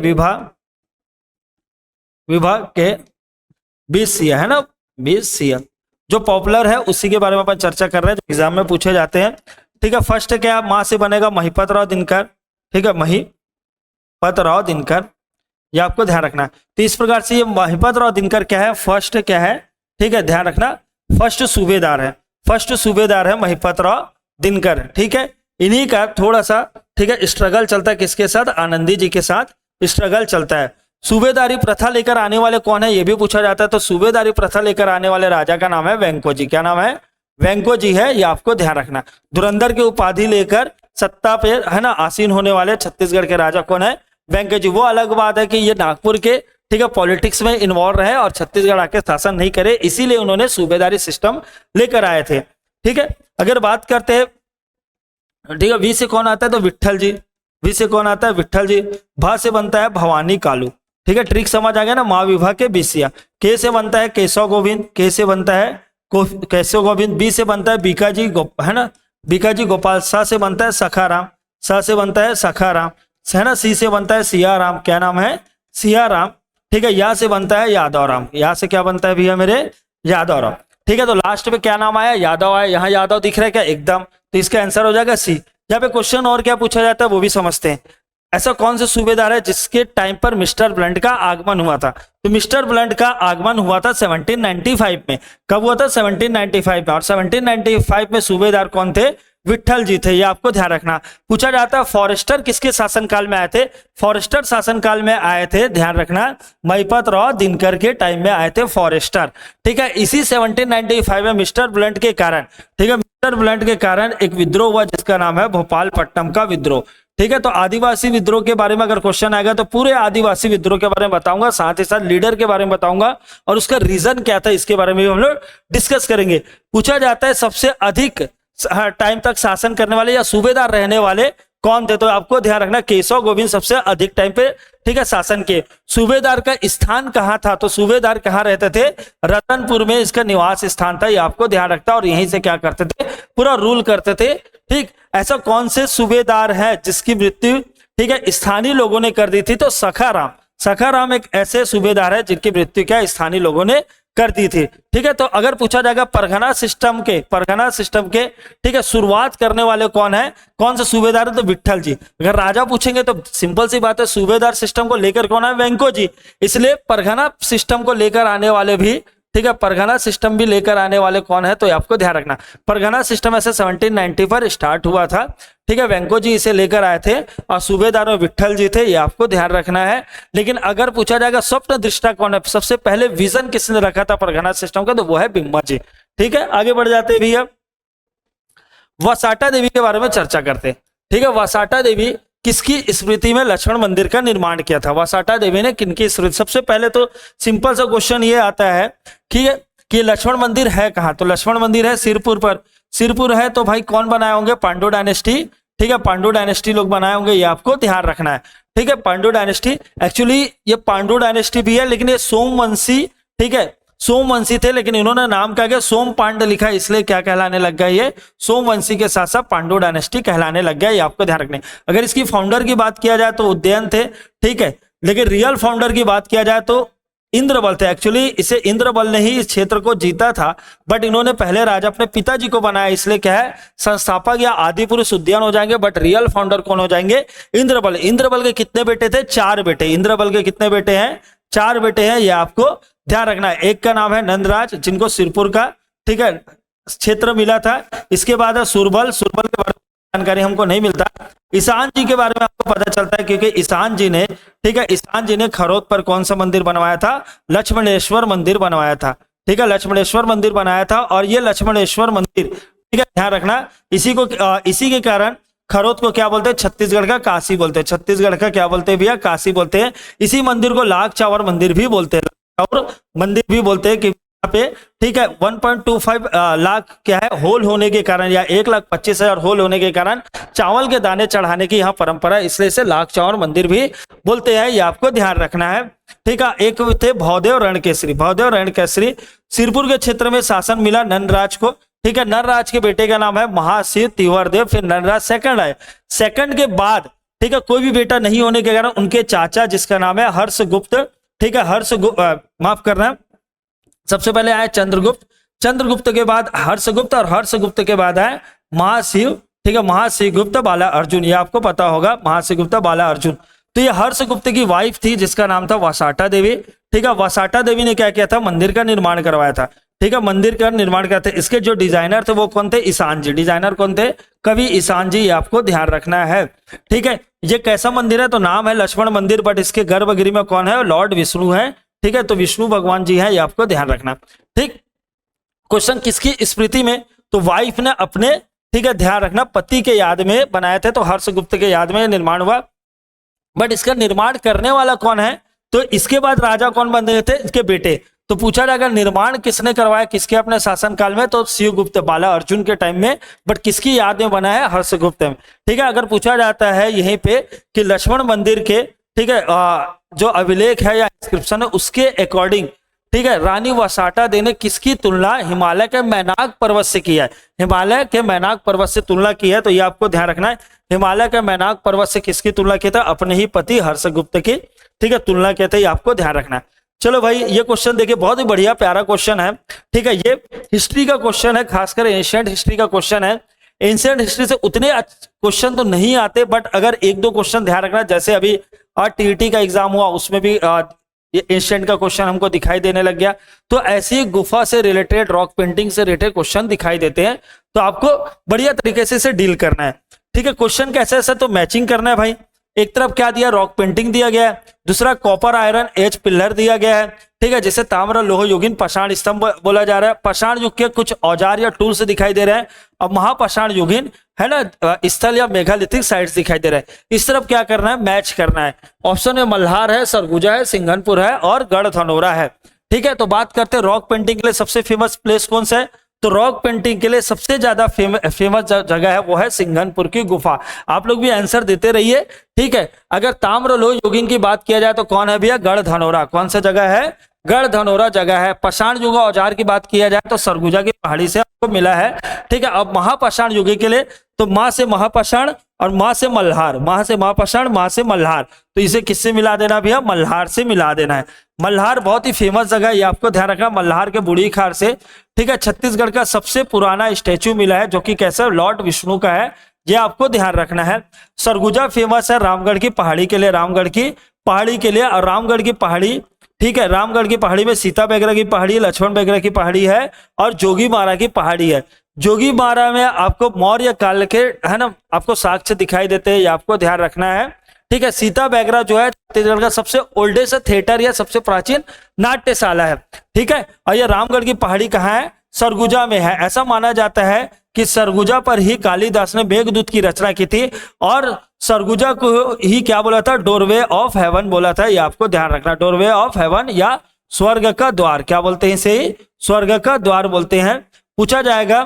विभाग के 20 सीएम, है ना, 20 सीएम जो पॉपुलर है उसी के बारे में अपन चर्चा कर रहे हैं, जो एग्जाम में पूछे जाते हैं। ठीक है, फर्स्ट क्या मां से बनेगा? महिपत राव दिनकर। ठीक है, महिपत राव दिनकर, ये आपको ध्यान रखना। तो इस प्रकार से ये महिपत राव दिनकर क्या है? फर्स्ट क्या है? ठीक है, ध्यान रखना, फर्स्ट सूबेदार है। फर्स्ट सूबेदार है महिपत राव दिनकर। ठीक है, इन्हीं का थोड़ा सा, ठीक है, स्ट्रगल चलता है किसके साथ? आनंदी जी के साथ स्ट्रगल चलता है। सूबेदारी प्रथा लेकर आने वाले कौन है? ये भी पूछा जाता है। तो सूबेदारी प्रथा लेकर आने वाले राजा का नाम है वेंको जी। क्या नाम है? वेंको जी है, ये आपको ध्यान रखना। धुरंधर की उपाधि लेकर सत्ता पे, है ना, आसीन होने वाले छत्तीसगढ़ के राजा कौन है? वेंको जी। वो अलग बात है कि ये नागपुर के, ठीक है, पॉलिटिक्स में इन्वॉल्व रहे और छत्तीसगढ़ आके शासन नहीं करे, इसीलिए उन्होंने सूबेदारी सिस्टम लेकर आए थे। ठीक है, अगर बात करते हैं, ठीक है, वी से कौन आता है? तो विट्ठल जी। वी से कौन आता है? विट्ठल जी। भा से बनता है भवानी कालू। ठीक है, ट्रिक समझ आ गया ना, माँ विभा के बीसिया। के से बनता है केशव गोविंद। के से बनता है केशव गोविंद। बी से बनता है बीकाजी, है ना, बीकाजी गोपाल। सा से बनता है सखाराम। सा से बनता है सखाराम, है ना। सी से बनता है सियाराम। क्या नाम है? सियाराम। ठीक है, या से बनता है यादवराम। या से क्या बनता है भैया मेरे? यादवराम। ठीक है, तो लास्ट में क्या नाम आया? यादव आया। यहाँ यादव दिख रहा है क्या? एकदम। तो इसका आंसर हो जाएगा सी। यहाँ पे क्वेश्चन और क्या पूछा जाता है वो भी समझते हैं। ऐसा कौन सा सूबेदार है जिसके टाइम पर मिस्टर ब्लंट का आगमन हुआ था? तो मिस्टर ब्लंट का आगमन हुआ था 1795 में। कब हुआ था? 1795 में। और 1795 में सूबेदार कौन थे? विट्ठल जी थे, ये आपको ध्यान रखना। पूछा जाता है फॉरेस्टर किसके शासनकाल में आए थे? फॉरेस्टर शासनकाल में आए थे, ध्यान रखना, महिपत राव दिनकर के टाइम में आए थे फॉरेस्टर। ठीक है, इसी 1795 में मिस्टर ब्लंट के कारण, ठीक है, मिस्टर ब्लंट के कारण एक विद्रोह हुआ जिसका नाम है भोपालपट्टनम का विद्रोह। ठीक है, तो आदिवासी विद्रोह के बारे में अगर क्वेश्चन आएगा तो पूरे आदिवासी विद्रोह के बारे में बताऊंगा, साथ ही साथ लीडर के बारे में बताऊंगा और उसका रीजन क्या था इसके बारे में भी हम लोग डिस्कस करेंगे। पूछा जाता है सबसे अधिक टाइम तक शासन करने वाले या सूबेदार रहने वाले कौन थे? तो आपको ध्यान रखना केशव गोविंद सबसे अधिक टाइम पे, ठीक है, शासन के। सूबेदार का स्थान कहाँ था? तो सूबेदार कहाँ रहते थे? रतनपुर में इसका निवास स्थान था, ये आपको ध्यान रखता और यहीं से क्या करते थे? पूरा रूल करते थे। ठीक, ऐसा कौन से सूबेदार है जिसकी मृत्यु, ठीक है, स्थानीय लोगों ने कर दी थी? तो सखाराम। सखाराम एक ऐसे सूबेदार है जिनकी मृत्यु क्या स्थानीय लोगों ने कर दी थी। ठीक है, तो अगर पूछा जाएगा परगना सिस्टम के, ठीक है, शुरुआत करने वाले कौन है? कौन सा सूबेदार है? तो विट्ठल जी। अगर राजा पूछेंगे तो सिंपल सी बात है, सूबेदार सिस्टम को लेकर कौन है? वेंको जी। इसलिए परगना सिस्टम को लेकर आने वाले भी, ठीक है, परगना सिस्टम भी लेकर आने वाले कौन है? तो आपको ध्यान रखना, परगना सिस्टम ऐसे 1790 पर स्टार्ट हुआ था। ठीक है, वेंको जी इसे लेकर आए थे और सूबेदार में विट्ठल जी थे, ये आपको ध्यान रखना है। लेकिन अगर पूछा जाएगा स्वप्न दृष्टा कौन है, सबसे पहले विजन किसने रखा था परगना सिस्टम का? तो वो है बिम्मा जी। ठीक है, आगे बढ़ जाते हैं भैया, वसाटा देवी के बारे में चर्चा करते हैं। ठीक है, वसाटा देवी किसकी स्मृति में लक्ष्मण मंदिर का निर्माण किया था? वसाटा देवी ने किनकी स्मृति? सबसे पहले तो सिंपल सा क्वेश्चन ये आता है कि लक्ष्मण मंदिर है कहाँ? तो लक्ष्मण मंदिर है सिरपुर पर। सिरपुर है तो भाई कौन बनाए होंगे? पांडु डायनेस्टी। ठीक है, पांडु डायनेस्टी लोग बनाए होंगे, ये आपको ध्यान रखना है। ठीक है, पांडु डायनेस्टी, एक्चुअली ये पांडु डायनेस्टी भी है लेकिन ये सोमवंशी, ठीक है, सोमवंशी थे, लेकिन इन्होंने नाम क्या किया? सोम पांड लिखा, इसलिए क्या कहलाने लग गया? ये सोमवंशी के साथ साथ पांडु डायनेस्टी कहलाने लग गया, ये आपको ध्यान रखना है। अगर इसकी फाउंडर की बात किया जाए तो उदयन थे, ठीक है, लेकिन रियल फाउंडर की बात किया जाए तो इंद्रबल थे। एक्चुअली इसे इंद्रबल ने ही इस क्षेत्र को जीता था, बट इन्होंने पहले राजा अपने पिताजी को बनाया, इसलिए क्या है? संस्थापक या आदि पुरुष उद्यान हो जाएंगे, बट रियल फाउंडर कौन हो जाएंगे? इंद्रबल। इंद्रबल के कितने बेटे थे? 4 बेटे। इंद्रबल के कितने बेटे हैं? 4 बेटे हैं, ये आपको ध्यान रखना है। एक का नाम है नंदराज, जिनको सिरपुर का, ठीक है, क्षेत्र मिला था। इसके बाद है सुरबल। सुरबल के बारे में जानकारी हमको नहीं मिलता। ईशान जी के बारे में आपको पता चलता है, क्योंकि ईशान जी ने, ठीक है, ईशान जी ने खरोद पर कौन सा मंदिर बनवाया था? लक्ष्मणेश्वर मंदिर बनवाया था। ठीक है, लक्ष्मणेश्वर मंदिर बनाया था, और ये लक्ष्मणेश्वर मंदिर, ठीक है, ध्यान रखना, इसी के कारण खरोद को क्या बोलते हैं? छत्तीसगढ़ का काशी बोलते हैं। छत्तीसगढ़ का क्या बोलते हैं भैया? काशी बोलते हैं। इसी मंदिर को लाख चावर मंदिर भी बोलते हैं, और मंदिर भी बोलते हैं कि पे, ठीक है, 1.25 लाख क्या है होल होने के कारण, या 1,25,000 होल होने के कारण चावल के दाने चढ़ाने की यहाँ परंपरा, इसलिए इसे लाख चावर मंदिर भी बोलते हैं, ये आपको ध्यान रखना है। ठीक है, एक थे भौदेव रणकेसरी। भौदेव रणकेसरी, सिरपुर के क्षेत्र में शासन मिला नंदराज को। ठीक है, नंदराज के बेटे का नाम है महाशिव तिवारदेव, फिर नंदराज सेकंड आए। सेकंड के बाद, ठीक है, कोई भी बेटा नहीं होने के कारण उनके चाचा, जिसका नाम है हर्षगुप्त, ठीक है, माफ करना, सबसे पहले आए चंद्रगुप्त। चंद्रगुप्त के बाद हर्षगुप्त, और हर्षगुप्त के बाद आए महाशिव, ठीक है, महाशिव गुप्त बाला अर्जुन, ये आपको पता होगा, महाशिव गुप्त बाला अर्जुन। तो ये हर्षगुप्त की वाइफ थी, जिसका नाम था वसाटा देवी। ठीक है, वसाटा देवी ने क्या किया था? मंदिर का निर्माण करवाया था। ठीक है, मंदिर का निर्माण करते, इसके जो डिजाइनर थे वो कौन थे? ईशान जी। डिजाइनर कौन थे? कवि ईशान जी, ये आपको ध्यान रखना है। ठीक है, ये कैसा मंदिर है? तो नाम है लक्ष्मण मंदिर, बट इसके गर्भगृह में कौन है? लॉर्ड विष्णु है। ठीक है, तो विष्णु भगवान जी हैं, ये आपको ध्यान रखना। ठीक, क्वेश्चन किसकी स्मृति में? तो वाइफ ने अपने, ठीक है, ध्यान रखना, पति के याद में बनाए थे, तो हर्षगुप्त के याद में निर्माण हुआ। बट इसका निर्माण करने वाला कौन है? तो इसके बाद राजा कौन बने थे? इसके बेटे। तो पूछा जाएगा निर्माण किसने करवाया, किसके अपने शासन काल में? तो शिवगुप्त बाला अर्जुन के टाइम में, बट किसकी याद में बना है? हर्षगुप्त में। ठीक है, अगर पूछा जाता है यहीं पे कि लक्ष्मण मंदिर के, ठीक है, जो अभिलेख है या इंस्क्रिप्शन है उसके अकॉर्डिंग, ठीक है, रानी वसाटा देवी ने किसकी तुलना हिमालय के मैनाक पर्वत से की है? हिमालय के मैनाक पर्वत से तुलना की है, तो ये आपको ध्यान रखना है। हिमालय के मैनाक पर्वत से किसकी तुलना की था? अपने ही पति हर्षगुप्त की, ठीक है, तुलना की थी, ये आपको ध्यान रखना है। चलो भाई, ये क्वेश्चन देखिए, बहुत ही बढ़िया प्यारा क्वेश्चन है। ठीक है, ये हिस्ट्री का क्वेश्चन है, खासकर एंशिएंट हिस्ट्री का क्वेश्चन है। एंशिएंट हिस्ट्री से उतने क्वेश्चन तो नहीं आते, बट अगर 1-2 क्वेश्चन ध्यान रखना, जैसे अभी टीईटी का एग्जाम हुआ, उसमें भी ये एंशिएंट का क्वेश्चन हमको दिखाई देने लग गया। तो ऐसे ही गुफा से रिलेटेड, रॉक पेंटिंग से रिलेटेड क्वेश्चन दिखाई देते हैं, तो आपको बढ़िया तरीके से इसे डील करना है। ठीक है, क्वेश्चन कैसे ऐसा? तो मैचिंग करना है भाई। एक तरफ क्या दिया? रॉक पेंटिंग दिया गया है, दूसरा कॉपर आयरन एज पिलर दिया गया है। ठीक है, जैसे ताम्र लोह युगीन पाषाण स्तंभ बोला जा रहा है। पाषाण युग के कुछ औजार या टूल्स दिखाई दे रहे हैं। अब महापाषाण युगीन है ना, स्थल या मेगालिथिक साइट्स दिखाई दे रहे हैं। इस तरफ क्या करना है? मैच करना है। ऑप्शन में मल्हार है, सरगुजा है, सिंघनपुर है और गढ़धनौरा है। ठीक है, तो बात करते हैं रॉक पेंटिंग के लिए सबसे फेमस प्लेस कौन सा है? तो रॉक पेंटिंग के लिए सबसे ज्यादा फेमस जगह है वो है सिंघनपुर की गुफा। आप लोग भी आंसर देते रहिए। ठीक है, अगर ताम्र लोह युगीन की बात किया जाए तो कौन है भैया? गढ़धनौरा। कौन सा जगह है? गढ़धनौरा जगह है। पाषाण युग औजार की बात किया जाए तो सरगुजा की पहाड़ी से आपको मिला है। ठीक है, अब महापाषाण युग के लिए तो माँ से महापाषाण और माँ से मल्हार, माँ से महापाषाण, माँ से मल्हार, तो इसे किससे मिला देना भैया? मल्हार से मिला देना है। मल्हार बहुत ही फेमस जगह है, ये आपको ध्यान रखना। मल्हार के बूढ़ी खार से, ठीक है, छत्तीसगढ़ का सबसे पुराना स्टैच्यू मिला है, जो कि कैसा? लॉर्ड विष्णु का है, ये आपको ध्यान रखना है। सरगुजा फेमस है रामगढ़ की पहाड़ी के लिए, रामगढ़ की पहाड़ी के लिए। और रामगढ़ की पहाड़ी, ठीक है, रामगढ़ की पहाड़ी में सीता बेगरा की पहाड़ी, लक्ष्मण बेगरा की पहाड़ी है और जोगी मारा की पहाड़ी है। जोगी मारा में आपको मौर्य काल के, है ना, आपको साक्ष्य दिखाई देते हैं, ये आपको ध्यान रखना है। ठीक है, सीता बेगरा जो है छत्तीसगढ़ का सबसे ओल्डेस्ट थिएटर या सबसे प्राचीन नाट्यशाला है। ठीक है, और ये रामगढ़ की पहाड़ी कहाँ है? सरगुजा में है। ऐसा माना जाता है कि सरगुजा पर ही कालिदास ने मेघदूत की रचना की थी और सरगुजा को ही क्या बोला था, डोरवे ऑफ हेवन बोला था, ये आपको ध्यान रखना, डोरवे ऑफ हेवन या स्वर्ग का द्वार, क्या बोलते हैं इसे, स्वर्ग का द्वार बोलते हैं। पूछा जाएगा,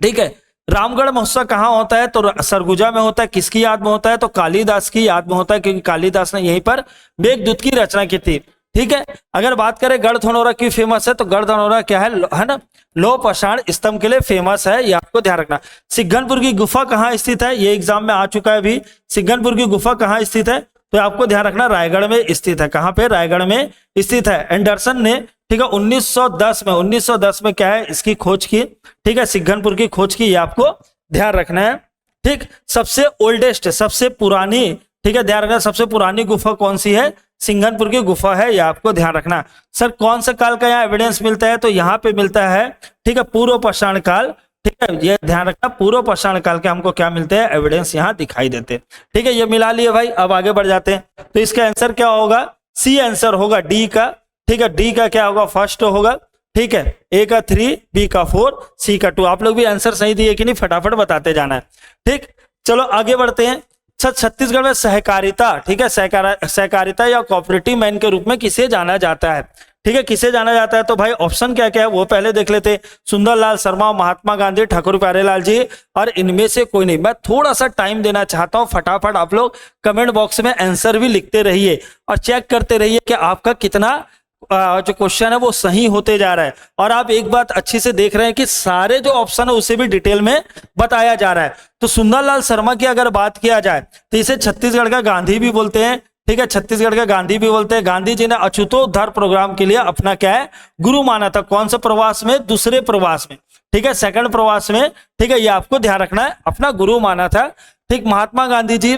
ठीक है, रामगढ़ महोत्सव कहाँ होता है, तो सरगुजा में होता है। किसकी याद में होता है, तो कालिदास की याद में होता है, क्योंकि कालिदास ने यहीं पर मेघदूत की रचना की थी। ठीक है, अगर बात करें गढ़धनौरा क्यों फेमस है, तो गढ़धनौरा क्या है ना, लौह पाषाण स्तंभ के लिए फेमस है, ये आपको ध्यान रखना। सिंघनपुर की गुफा कहाँ स्थित है, ये एग्जाम में आ चुका है अभी, सिंघनपुर की गुफा कहाँ स्थित है, तो आपको ध्यान रखना रायगढ़ में स्थित है। कहाँ पे, रायगढ़ में स्थित है। एंडरसन ने, ठीक है, 1910 में क्या है, इसकी खोज की, ठीक है, सिंघनपुर की खोज की, ये आपको ध्यान रखना है। ठीक, सबसे ओल्डेस्ट, सबसे पुरानी, ठीक है, ध्यान रखना, सबसे पुरानी गुफा कौन सी है, सिंघनपुर की गुफा है, ये आपको ध्यान रखना। सर कौन सा काल का यहाँ एविडेंस मिलता है, तो यहाँ पे मिलता है, ठीक है, पूर्व पाषाण काल, ठीक है, ये ध्यान रखना, पूर्व पाषाण काल के हमको क्या मिलते हैं, एविडेंस यहाँ दिखाई देते हैं। ठीक है, ये मिला लिए भाई, अब आगे बढ़ जाते हैं। तो इसका आंसर क्या होगा, सी आंसर होगा डी का। ठीक है, डी का क्या होगा, फर्स्ट होगा। ठीक है, ए का 3, बी का 4, सी का 2। आप लोग भी आंसर सही दिए कि नहीं, फटाफट बताते जाना है। ठीक, चलो आगे बढ़ते हैं। छत्तीसगढ़ में सहकारिता, ठीक है, सहकारिता या कोऑपरेटिव मैन के रूप में किसे जाना जाता है, ठीक है, किसे जाना जाता है, तो भाई ऑप्शन क्या क्या है वो पहले देख लेते। सुंदरलाल शर्मा, महात्मा गांधी, ठाकुर प्यारेलाल जी, और इनमें से कोई नहीं। मैं थोड़ा सा टाइम देना चाहता हूं, फटाफट आप लोग कमेंट बॉक्स में आंसर भी लिखते रहिए और चेक करते रहिए कि आपका कितना जो क्वेश्चन है वो सही होते जा रहा है। और आप एक बात अच्छी से देख रहे हैं कि सारे जो ऑप्शन है उसे भी डिटेल में बताया जा रहा है। तो सुंदरलाल शर्मा की अगर बात किया जाए तो इसे छत्तीसगढ़ का गांधी भी बोलते हैं। ठीक है, छत्तीसगढ़ का गांधी भी बोलते हैं। गांधी जी ने अछूतोद्धार प्रोग्राम के लिए अपना क्या है, गुरु माना था। कौन से प्रवास में, दूसरे प्रवास में, ठीक है, सेकंड प्रवास में। ठीक है, ये आपको ध्यान रखना है, अपना गुरु माना था। ठीक, महात्मा गांधी जी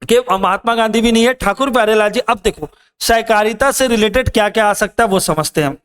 के, महात्मा गांधी भी नहीं है, ठाकुर प्यारेलाल जी। अब देखो सहकारिता से रिलेटेड क्या क्या आ सकता है वो समझते हैं हम।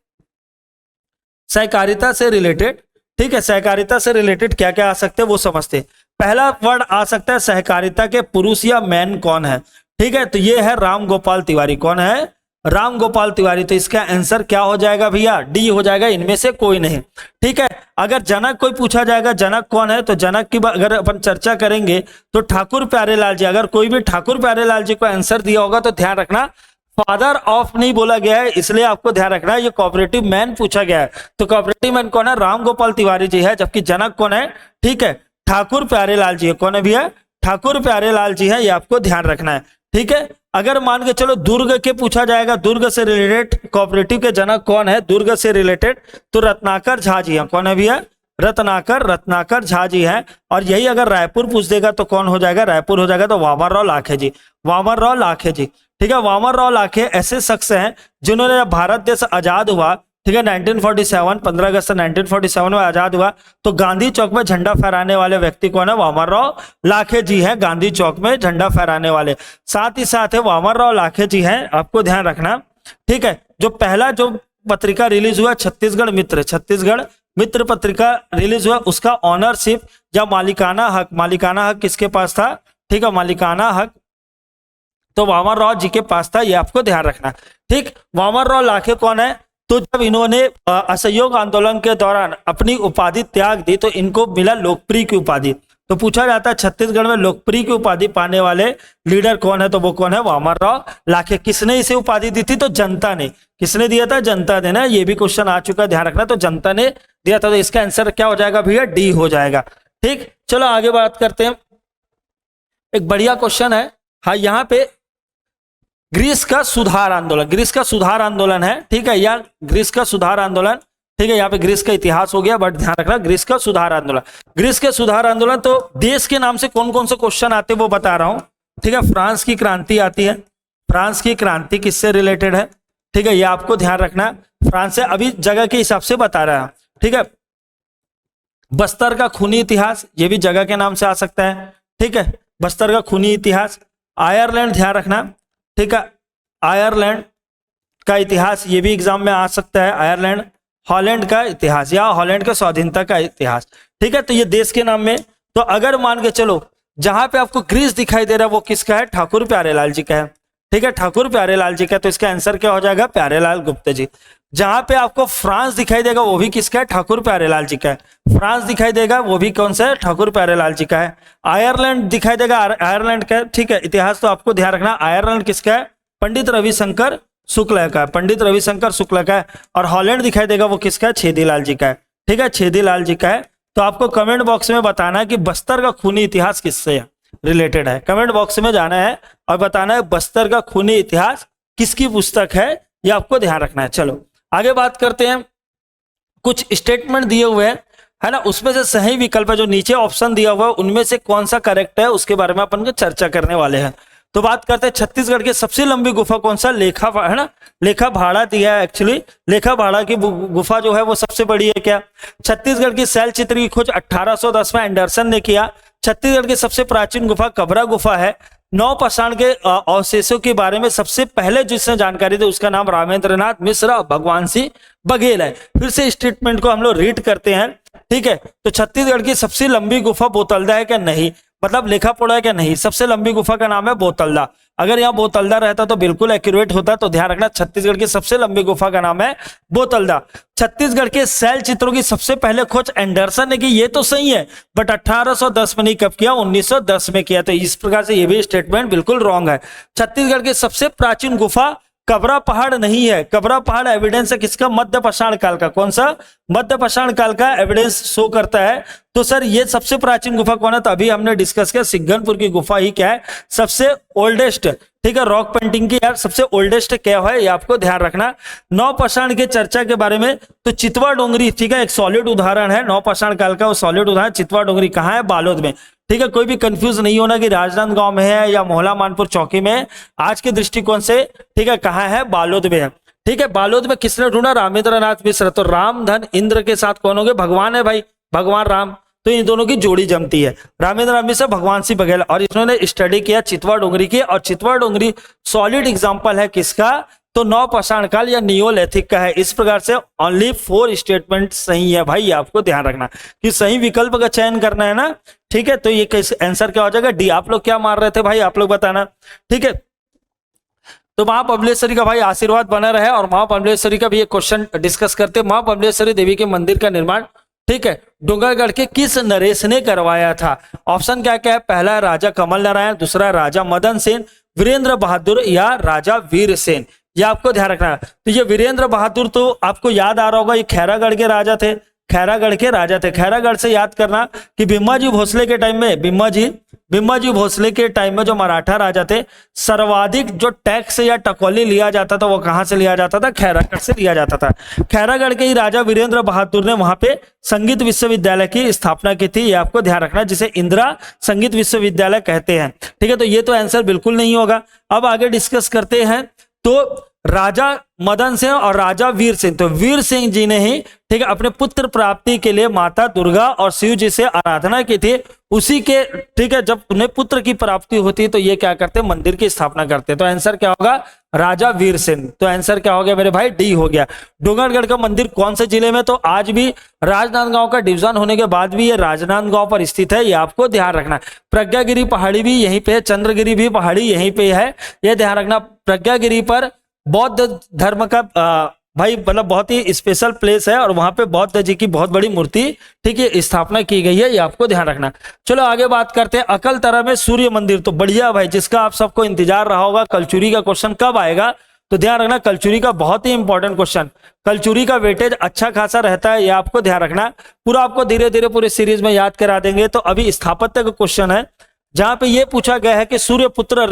सहकारिता से रिलेटेड, ठीक है, सहकारिता से रिलेटेड क्या क्या आ सकते हैं वो समझते हैं। पहला वर्ड आ सकता है सहकारिता के पुरुष या मैन कौन है। ठीक है, तो ये है राम गोपाल तिवारी। कौन है, राम गोपाल तिवारी। तो इसका आंसर क्या हो जाएगा भैया, डी हो जाएगा, इनमें से कोई नहीं। ठीक है, अगर जनक कोई पूछा जाएगा, जनक कौन है, तो जनक की अगर अपन चर्चा करेंगे तो ठाकुर प्यारेलाल जी। अगर कोई भी ठाकुर प्यारेलाल जी को आंसर दिया होगा तो ध्यान रखना फादर ऑफ नहीं बोला गया है, इसलिए आपको ध्यान रखना है ये कोऑपरेटिव मैन पूछा गया है। तो कोऑपरेटिव मैन कौन है, राम गोपाल तिवारी जी है। जबकि जनक कौन है, ठीक है, ठाकुर प्यारेलाल जी है। कौन है भैया, ठाकुर प्यारेलाल जी है, ये आपको ध्यान रखना है। ठीक है, अगर मान के चलो दुर्ग के पूछा जाएगा, दुर्ग से रिलेटेड कोऑपरेटिव के जनक कौन है, दुर्ग से रिलेटेड, तो रत्नाकर झा जी है। कौन है भैया, रत्नाकर झा जी है। और यही अगर रायपुर पूछ देगा तो कौन हो जाएगा, रायपुर हो जाएगा, तो वामनराव लाखे जी, वामनराव लाखे जी। ठीक है, वामनराव लाखे ऐसे शख्स हैं जिन्होंने जब भारत देश आजाद हुआ, ठीक है, 1947, 15 अगस्त 1947 में आजाद हुआ, तो गांधी चौक में झंडा फहराने वाले व्यक्ति कौन है, वामनराव लाखे जी हैं। गांधी चौक में झंडा फहराने वाले, साथ ही साथ है वामनराव लाखे जी हैं, आपको ध्यान रखना। ठीक है, जो पहला जो पत्रिका रिलीज हुआ छत्तीसगढ़ मित्र पत्रिका रिलीज हुआ, उसका ऑनरशिप या मालिकाना हक किसके पास था, ठीक है, मालिकाना हक तो वामनराव जी के पास था, ये आपको ध्यान रखना। ठीक, वामनराव लाखे कौन है, तो जब इन्होंने असहयोग आंदोलन के दौरान अपनी उपाधि त्याग दी तो इनको मिला लोकप्रिय की उपाधि। तो पूछा जाता है छत्तीसगढ़ में लोकप्रिय की उपाधि पाने वाले लीडर कौन है, तो वो कौन है, वामनराव लाखे। किसने इसे उपाधि दी थी, तो जनता ने। किसने दिया था, जनता ने ना, ये भी क्वेश्चन आ चुका है, ध्यान रखना। तो जनता ने दिया था, तो इसका आंसर क्या हो जाएगा भैया, डी हो जाएगा। ठीक, चलो आगे बात करते हैं। एक बढ़िया क्वेश्चन है, हाँ, यहाँ पे ग्रीस का सुधार आंदोलन है। ठीक है, या ग्रीस का सुधार आंदोलन, ठीक है, यहाँ पे ग्रीस का इतिहास हो गया, बट ध्यान रखना ग्रीस का सुधार आंदोलन। तो देश के नाम से कौन कौन से क्वेश्चन आते हैं वो बता रहा हूं। ठीक है, फ्रांस की क्रांति आती है, फ्रांस की क्रांति किससे रिलेटेड है, ठीक है, ये आपको ध्यान रखना। फ्रांस से अभी जगह के हिसाब से बता रहा है। ठीक है, बस्तर का खूनी इतिहास, ये भी जगह के नाम से आ सकता है। ठीक है, बस्तर का खूनी इतिहास। आयरलैंड, ध्यान रखना, ठीक है, आयरलैंड का इतिहास, ये भी एग्जाम में आ सकता है। आयरलैंड, हॉलैंड का इतिहास या हॉलैंड के स्वाधीनता का इतिहास। ठीक है, तो ये देश के नाम में। तो अगर मान के चलो जहां पे आपको ग्रीस दिखाई दे रहा है वो किसका है, ठाकुर प्यारेलाल जी का है। ठीक है, ठाकुर प्यारेलाल जी का, तो इसका आंसर क्या हो जाएगा, प्यारेलाल गुप्त जी। जहां पे आपको फ्रांस दिखाई देगा वो भी किसका है, ठाकुर प्यारेलाल जी का है। फ्रांस दिखाई देगा वो भी कौन सा है, ठाकुर प्यारेलाल जी का है। आयरलैंड दिखाई देगा, आयरलैंड का है, ठीक है। इतिहास तो आपको ध्यान रखना, आयरलैंड किसका है, पंडित रविशंकर शुक्ल का है, पंडित रविशंकर शुक्ल का है। और हॉलैंड दिखाई देगा वो किसका है, छेदीलाल जी का है, ठीक है, छेदीलाल जी का है। तो आपको कमेंट बॉक्स में बताना है कि बस्तर का खूनी इतिहास किससे रिलेटेड है। कमेंट बॉक्स में जाना है और बताना है बस्तर का खूनी इतिहास किसकी पुस्तक है, ये आपको ध्यान रखना है। चलो आगे बात करते हैं। कुछ स्टेटमेंट दिए हुए हैं, है ना, उसमें से सही विकल्प है जो नीचे ऑप्शन दिया हुआ है उनमें से कौन सा करेक्ट है, उसके बारे में अपन को चर्चा करने वाले हैं। तो बात करते हैं छत्तीसगढ़ की सबसे लंबी गुफा कौन सा, लेखा, है ना, लेखा भाड़ा दिया है। एक्चुअली लेखा भाड़ा की गुफा जो है वो सबसे बड़ी है क्या। छत्तीसगढ़ की शैल चित्र की खोज 1810 में एंडरसन ने किया। छत्तीसगढ़ की सबसे प्राचीन गुफा कबरा गुफा है। नौपाषाण के अवशेषों के बारे में सबसे पहले जिसने जानकारी दी उसका नाम रामेंद्रनाथ मिश्र और भगवान सिंह बघेल है। फिर से स्टेटमेंट को हम लोग रीड करते हैं, ठीक है। तो छत्तीसगढ़ की सबसे लंबी गुफा बोतलदा है क्या, नहीं, मतलब लेखापोड़ा है क्या, नहीं। सबसे लंबी गुफा का नाम है बोतलदा। अगर यहाँ बोतलदा रहता तो बिल्कुल एक्यूरेट होता, तो ध्यान रखना छत्तीसगढ़ की सबसे लंबी गुफा का नाम है बोतलदा। छत्तीसगढ़ के शैल चित्रों की सबसे पहले खोज एंडरसन ने की, ये तो सही है, बट 1810 में नहीं, कब किया, 1910 में किया। तो इस प्रकार से ये भी स्टेटमेंट बिल्कुल रॉन्ग है। छत्तीसगढ़ की सबसे प्राचीन गुफा कबरा पहाड़ नहीं है। कबरा पहाड़ एविडेंस है किसका, मध्य पाषाण काल का। कौन सा, मध्य पाषाण काल का एविडेंस शो करता है। तो सर ये सबसे प्राचीन गुफा कौन है, तो अभी हमने डिस्कस किया सिंघनपुर की गुफा ही क्या है, सबसे ओल्डेस्ट, ठीक है। रॉक पेंटिंग की यार सबसे ओल्डेस्ट क्या है, ये आपको ध्यान रखना। नौपाषाण के चर्चा के बारे में, तो चितवा डोंगरी, ठीक है, एक सॉलिड उदाहरण है नौपाषाण काल का, वो सॉलिड उदाहरण चितवा डोंगरी कहाँ है, बालोद में, ठीक है। कोई भी कंफ्यूज नहीं होना कि राजनांदगांव में है या मोहला मानपुर चौकी में है, आज के दृष्टिकोण से, ठीक है, कहाँ है, बालोद में है, ठीक है। बालोद में किसने ढूंढा, रामेंद्रनाथ मिश्र। तो राम धन इंद्र के साथ कौन होंगे, भगवान है भाई, भगवान राम, तो इन दोनों की जोड़ी जमती है, रामेंद्रनाथ मिश्र भगवान सिंह बघेल। और इन्होंने स्टडी किया चितवा डोंगरी की, और चितवा डोंगरी सॉलिड एग्जाम्पल है किसका, तो नौपाषाण काल या नियोलिथिक का है। इस प्रकार से ओनली 4 स्टेटमेंट सही है भाई, आपको ध्यान रखना कि सही विकल्प का चयन करना है ना, ठीक है। तो ये आंसर क्या हो जाएगा, डी। आप लोग क्या मार रहे थे भाई, आप लोग बताना, ठीक है। तो महाबलेश्वरी का भाई आशीर्वाद बना रहे, और महाबलेश्वरी का भी एक क्वेश्चन डिस्कस करते हैं। महाबलेश्वरी देवी के मंदिर का निर्माण, ठीक है, डोंगरगढ़ के किस नरेश ने करवाया था। ऑप्शन क्या क्या है, पहला राजा कमल नारायण, दूसरा राजा मदन सेन, वीरेंद्र बहादुर या राजा वीर सेन, ये आपको ध्यान रखना है। तो ये वीरेंद्र बहादुर तो आपको याद आ रहा होगा, ये खैरागढ़ के राजा थे, खैरागढ़ के राजा थे। खैरागढ़ से याद करना कि भीमाजी भोसले के टाइम में, भीमाजी भोसले के टाइम में जो मराठा राजा थे, सर्वाधिक जो टैक्स या टकोली लिया जाता था वो कहां से लिया जाता था, खैरागढ़ से लिया जाता था। खैरागढ़ के ही राजा वीरेंद्र बहादुर ने वहां पे संगीत विश्वविद्यालय की स्थापना की थी, ये आपको ध्यान रखना, जिसे इंदिरा संगीत विश्वविद्यालय कहते हैं, ठीक है। तो ये तो आंसर बिल्कुल नहीं होगा। अब आगे डिस्कस करते हैं। तो राजा मदन सिंह और राजा वीर सिंह, तो वीर सिंह जी ने ही, ठीक है, अपने पुत्र प्राप्ति के लिए माता दुर्गा और शिव जी से आराधना की थी। उसी के, ठीक है, जब उन्हें पुत्र की प्राप्ति होती है तो ये क्या करते, मंदिर की स्थापना करते। तो आंसर क्या होगा, राजा वीर सिंह। तो आंसर क्या हो गया मेरे भाई, डी हो गया। डोंगरगढ़ का मंदिर कौन से जिले में, तो आज भी राजनांदगांव का डिवीजन होने के बाद भी ये राजनांदगांव पर स्थित है, ये आपको ध्यान रखना। प्रज्ञागिरी पहाड़ी भी यहीं पे है, चंद्रगिरी भी पहाड़ी यहीं पे है, ये ध्यान रखना। प्रज्ञागिरी पर बौद्ध धर्म का भाई मतलब बहुत ही स्पेशल प्लेस है, और वहां पे बौद्ध जी की बहुत बड़ी मूर्ति, ठीक है, स्थापना की गई है, ये आपको ध्यान रखना। चलो आगे बात करते हैं। अकलतरा में सूर्य मंदिर, तो बढ़िया भाई, जिसका आप सबको इंतजार रहा होगा, कलचुरी का क्वेश्चन कब आएगा, तो ध्यान रखना कलचुरी का बहुत ही इंपॉर्टेंट क्वेश्चन। कलचुरी का वेटेज अच्छा खासा रहता है, ये आपको ध्यान रखना। पूरा आपको धीरे धीरे पूरे सीरीज में याद करा देंगे। तो अभी स्थापत्य का क्वेश्चन है, जहां पे ये पूछा गया है कि सूर्यपुत्र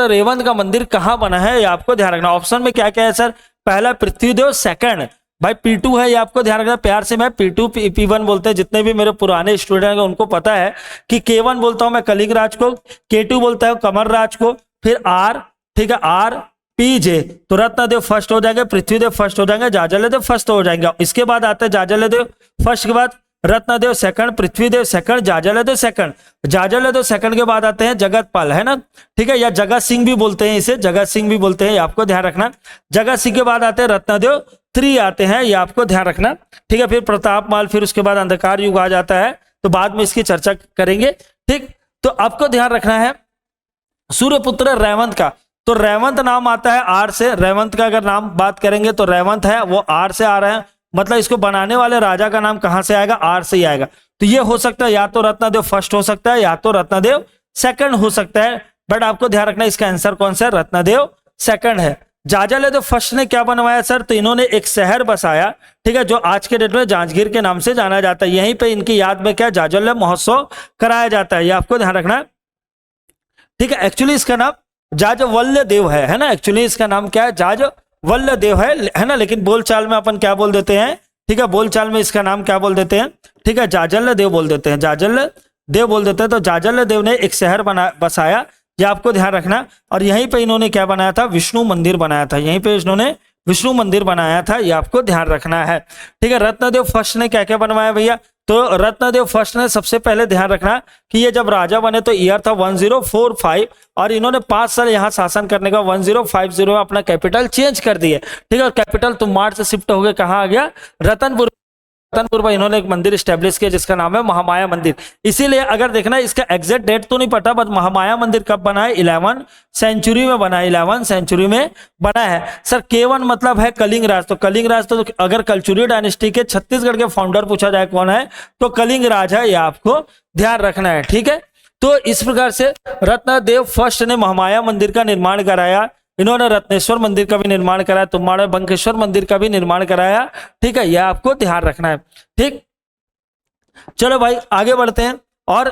रेवंत का मंदिर कहां बना है, ये आपको ध्यान रखना। ऑप्शन में क्या क्या है सर, पहला पृथ्वीदेव, सेकंड भाई P2 है, ये आपको ध्यान रखना। प्यार से मैं P2 P1 बोलते हैं, जितने भी मेरे पुराने स्टूडेंट हैं उनको पता है कि K1 बोलता हूं मैं कलिंगराज को, K2 बोलता है कमरराज को, फिर R, ठीक है, RPJ, तो रत्नदेव फर्स्ट हो जाएंगे, पृथ्वीदेव फर्स्ट हो जाएंगे, जाजलदेव फर्स्ट हो जाएंगे। इसके बाद आते हैं जाजलदेव फर्स्ट के बाद Ratnadev second, Prithvidev second, Jajaldev second. Jajaldev second के बाद आते हैं जगतपाल, है ना, ठीक है, या जगत सिंह भी बोलते हैं इसे, जगत सिंह भी बोलते हैं, आपको ध्यान रखना। जगत सिंह के बाद आते हैं रत्नदेव 3 आते हैं, ये आपको ध्यान रखना, ठीक है। फिर प्रतापमाल, फिर उसके बाद अंधकार युग आ जाता है, तो बाद में इसकी चर्चा करेंगे, ठीक। तो आपको ध्यान रखना है सूर्यपुत्र रेवंत का, तो रेवंत नाम आता है आर से, रेवंत का अगर नाम बात करेंगे तो रेवंत है वो आर से आ रहे हैं, मतलब इसको बनाने वाले राजा का नाम कहां से आएगा, आर से ही आएगा। तो ये हो सकता है या तो रत्नदेव फर्स्ट हो सकता है या तो रत्नदेव सेकंड हो सकता है, बट आपको ध्यान रखना इसका आंसर कौन सा है, रत्नदेव सेकंड है। जाजल फर्स्ट ने क्या बनवाया सर, तो इन्होंने एक शहर बसाया, ठीक है, जो आज के डेट में जांजगीर के नाम से जाना जाता है। यहीं पे इनकी याद में क्या जाजल महोत्सव कराया जाता है, ये आपको ध्यान रखना, ठीक है। एक्चुअली इसका नाम जाजवल्य देव है ना, एक्चुअली इसका नाम क्या है, जाजवल्य देव है ना, लेकिन बोलचाल में अपन क्या बोल देते हैं, ठीक है, बोलचाल में इसका नाम क्या बोल देते हैं, ठीक है, जाजल्य देव बोल देते हैं, जाजल्य देव बोल देते हैं। तो जाजल्य देव ने एक शहर बसाया, ये आपको ध्यान रखना, और यहीं पे इन्होंने क्या बनाया था, विष्णु मंदिर बनाया था, यहीं पे इन्होंने विष्णु मंदिर बनाया था, ये आपको ध्यान रखना है, ठीक है। रत्नदेव फर्स्ट ने क्या क्या बनवाया भैया, तो रत्नदेव फर्स्ट ने सबसे पहले ध्यान रखना कि ये जब राजा बने तो ईयर था 1045, और इन्होंने 5 साल यहाँ शासन करने का 1050 में अपना कैपिटल चेंज कर दिए, ठीक है। और कैपिटल तुमाड़ से शिफ्ट होकर कहाँ आ गया, रतनपुर में इन्होंने एक मंदिर स्टैब्लिश किया जिसका नाम है महामाया मंदिर। इसीलिए अगर देखना इसका एग्जैक्ट डेट तो नहीं पता, बट महामाया मंदिर कब बना है, 11वीं सेंचुरी में बना है, 11वीं सेंचुरी में बना है। सर केवन मतलब है कलिंग राज, तो कलिंग राज तो अगर कलचुरी डायनेस्टी के छत्तीसगढ़ के फाउंडर पूछा जाए कौन है, तो कलिंग राज है, ये आपको ध्यान रखना है, ठीक है। तो इस प्रकार से रत्नदेव फर्स्ट ने महामाया मंदिर का निर्माण कराया, इन्होंने रत्नेश्वर मंदिर का भी निर्माण कराया, तुम्हारे बंकेश्वर मंदिर का भी निर्माण कराया, ठीक है, यह आपको ध्यान रखना है, ठीक। चलो भाई आगे बढ़ते हैं, और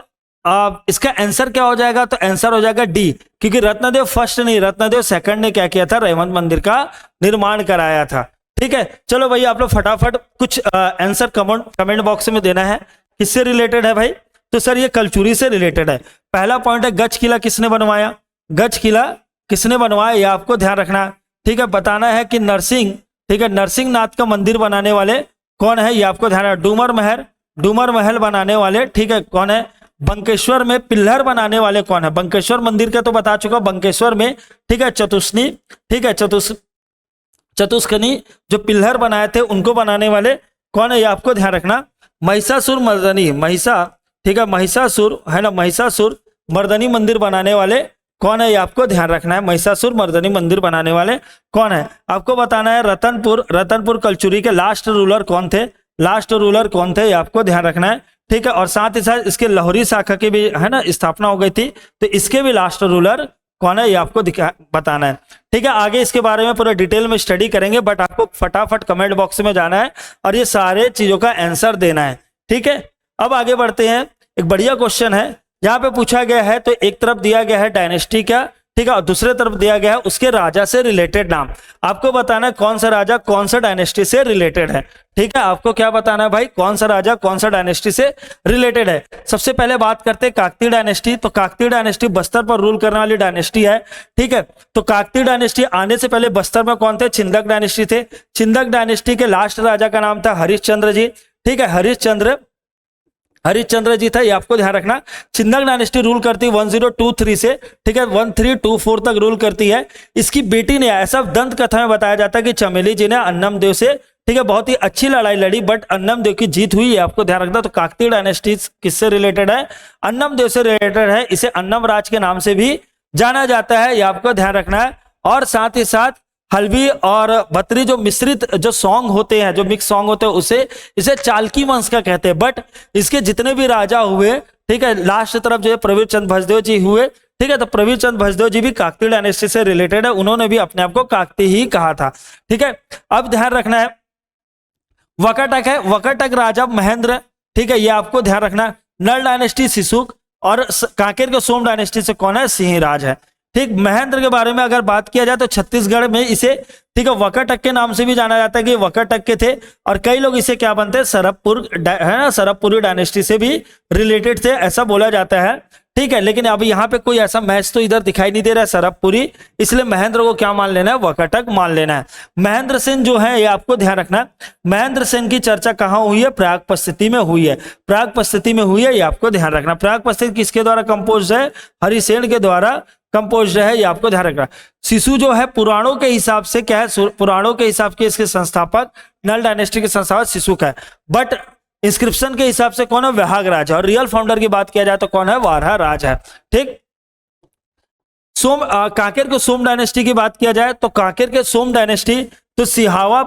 इसका आंसर क्या हो जाएगा, तो आंसर हो जाएगा डी, क्योंकि रत्नदेव फर्स्ट नहीं, रत्नदेव सेकंड ने क्या किया था, रेवंत मंदिर का निर्माण कराया था, ठीक है। चलो भाई आप लोग फटाफट कुछ आंसर कमेंट बॉक्स में देना है, किससे रिलेटेड है भाई, तो सर ये कलचुरी से रिलेटेड है। पहला पॉइंट है गज किला किसने बनवाया, गज किला किसने बनवाया, ये आपको ध्यान रखना, ठीक है। बताना है कि नरसिंह, ठीक है, नरसिंह नाथ का मंदिर बनाने वाले कौन है, ये आपको ध्यान रखना। डूमर महल बनाने वाले, ठीक है, कौन है, बंकेश्वर में पिल्लर बनाने वाले कौन है, बंकेश्वर मंदिर का तो बता चुका, बंकेश्वर में, ठीक है, चतुष्णी, ठीक है, चतुष्कनी जो पिल्लर बनाए थे उनको बनाने वाले कौन है, ये आपको ध्यान रखना। महिषासुर मर्दनी, ठीक है, महिषासुर है ना, महिषासुर मर्दनी मंदिर बनाने वाले कौन है, ये आपको ध्यान रखना है। महिषासुर मर्दनी मंदिर बनाने वाले कौन है, आपको बताना है। रतनपुर कलचुरी के लास्ट रूलर कौन थे, ये आपको ध्यान रखना है, ठीक है। और साथ ही साथ इसके लाहौरी शाखा की भी है ना स्थापना हो गई थी, तो इसके भी लास्ट रूलर कौन है, ये आपको बताना है, ठीक है। आगे इसके बारे में पूरा डिटेल में स्टडी करेंगे, बट आपको फटाफट कमेंट बॉक्स में जाना है और ये सारे चीजों का आंसर देना है, ठीक है। अब आगे बढ़ते हैं, एक बढ़िया क्वेश्चन है यहाँ पे पूछा गया है, तो एक तरफ दिया गया है डायनेस्टी क्या, ठीक है, और दूसरे तरफ दिया गया है उसके राजा से रिलेटेड नाम। आपको बताना है कौन सा राजा कौन सा डायनेस्टी से रिलेटेड है, ठीक है। आपको क्या बताना है भाई, कौन सा राजा कौन सा डायनेस्टी से रिलेटेड है। सबसे पहले बात करते हैं काकतीय डायनेस्टी, तो काकतीय डायनेस्टी बस्तर पर रूल करने वाली डायनेस्टी है, ठीक है। तो काकतीय डायनेस्टी आने से पहले बस्तर में कौन थे, छिंदक डायनेस्टी थे। छिंदक डायनेस्टी के लास्ट राजा का नाम था हरिश्चंद्र जी, ठीक है, हरिश्चंद्र जी था, ये आपको ध्यान रखना। छिंदक डायनेस्टी रूल करती है 1023 से, ठीक है, 1324 तक रूल करती है। इसकी बेटी ने, ऐसा दंत कथा में बताया जाता है कि चमेली जी ने अन्नम देव से, ठीक है, बहुत ही अच्छी लड़ाई लड़ी, बट अन्नम देव की जीत हुई, ये आपको ध्यान रखना। तो काकतीय डायनेस्टी किससे रिलेटेड है, अन्नम देव से रिलेटेड है, इसे अन्नम राज के नाम से भी जाना जाता है, ये आपको ध्यान रखना है। और साथ ही साथ हल्बी और भतरी जो मिश्रित जो सॉन्ग होते हैं, जो मिक्स सॉन्ग होते हैं, इसे चालकी वंश का कहते हैं। बट इसके जितने भी राजा हुए, ठीक है, लास्ट तरफ जो है प्रवीर चंद भजदेव जी हुए, ठीक है, तो प्रवीर चंद भजदेव जी भी काकतीय डायनेस्टी से रिलेटेड है, उन्होंने भी अपने आप को काकतीय ही कहा था, ठीक है। अब ध्यान रखना है वकाटक है, वकाटक राजा महेंद्र, ठीक है, ये आपको ध्यान रखना। नल डायनेस्टी सिसुक, और कांकेर के सोम डायनेस्टी से कौन है, सिंहराज है, ठीक। महेंद्र के बारे में अगर बात किया जाए तो छत्तीसगढ़ में इसे, ठीक है, वकाटक के नाम से भी जाना जाता है कि वकाटक के थे, और कई लोग इसे क्या बनते हैं, सरबपुर है ना, सरबपुरी डायनेस्टी से भी रिलेटेड थे, ऐसा बोला जाता है, ठीक है। लेकिन अब यहाँ पे कोई ऐसा मैच तो इधर दिखाई नहीं दे रहा है सरबपुरी, इसलिए महेंद्र को क्या मान लेना है, वकाटक मान लेना है। महेंद्र सेन जो है, ये आपको ध्यान रखना, महेंद्र सेन की चर्चा कहाँ हुई है, प्रागपस्थिति में हुई है, प्रागपस्थिति में हुई है, ये आपको ध्यान रखना। प्रागपस्थिति किसके द्वारा कंपोज है, हरिसेन के द्वारा कंपोज है, ये आपको ध्यान रखना। सिसु जो है पुराणों के हिसाब से क्या है, पुराणों के हिसाब के इसके संस्थापक, नल डायनेस्टी के संस्थापक सिसुक है, बट इंस्क्रिप्शन के हिसाब से कौन है, व्याघ राज है, और रियल फाउंडर की बात किया जाए तो कौन है, वारहा राज है, ठीक। कांकेर के सोम डायनेस्टी की बात किया जाए तो कांकेर के सोम डायनेस्टी, तो सिहावा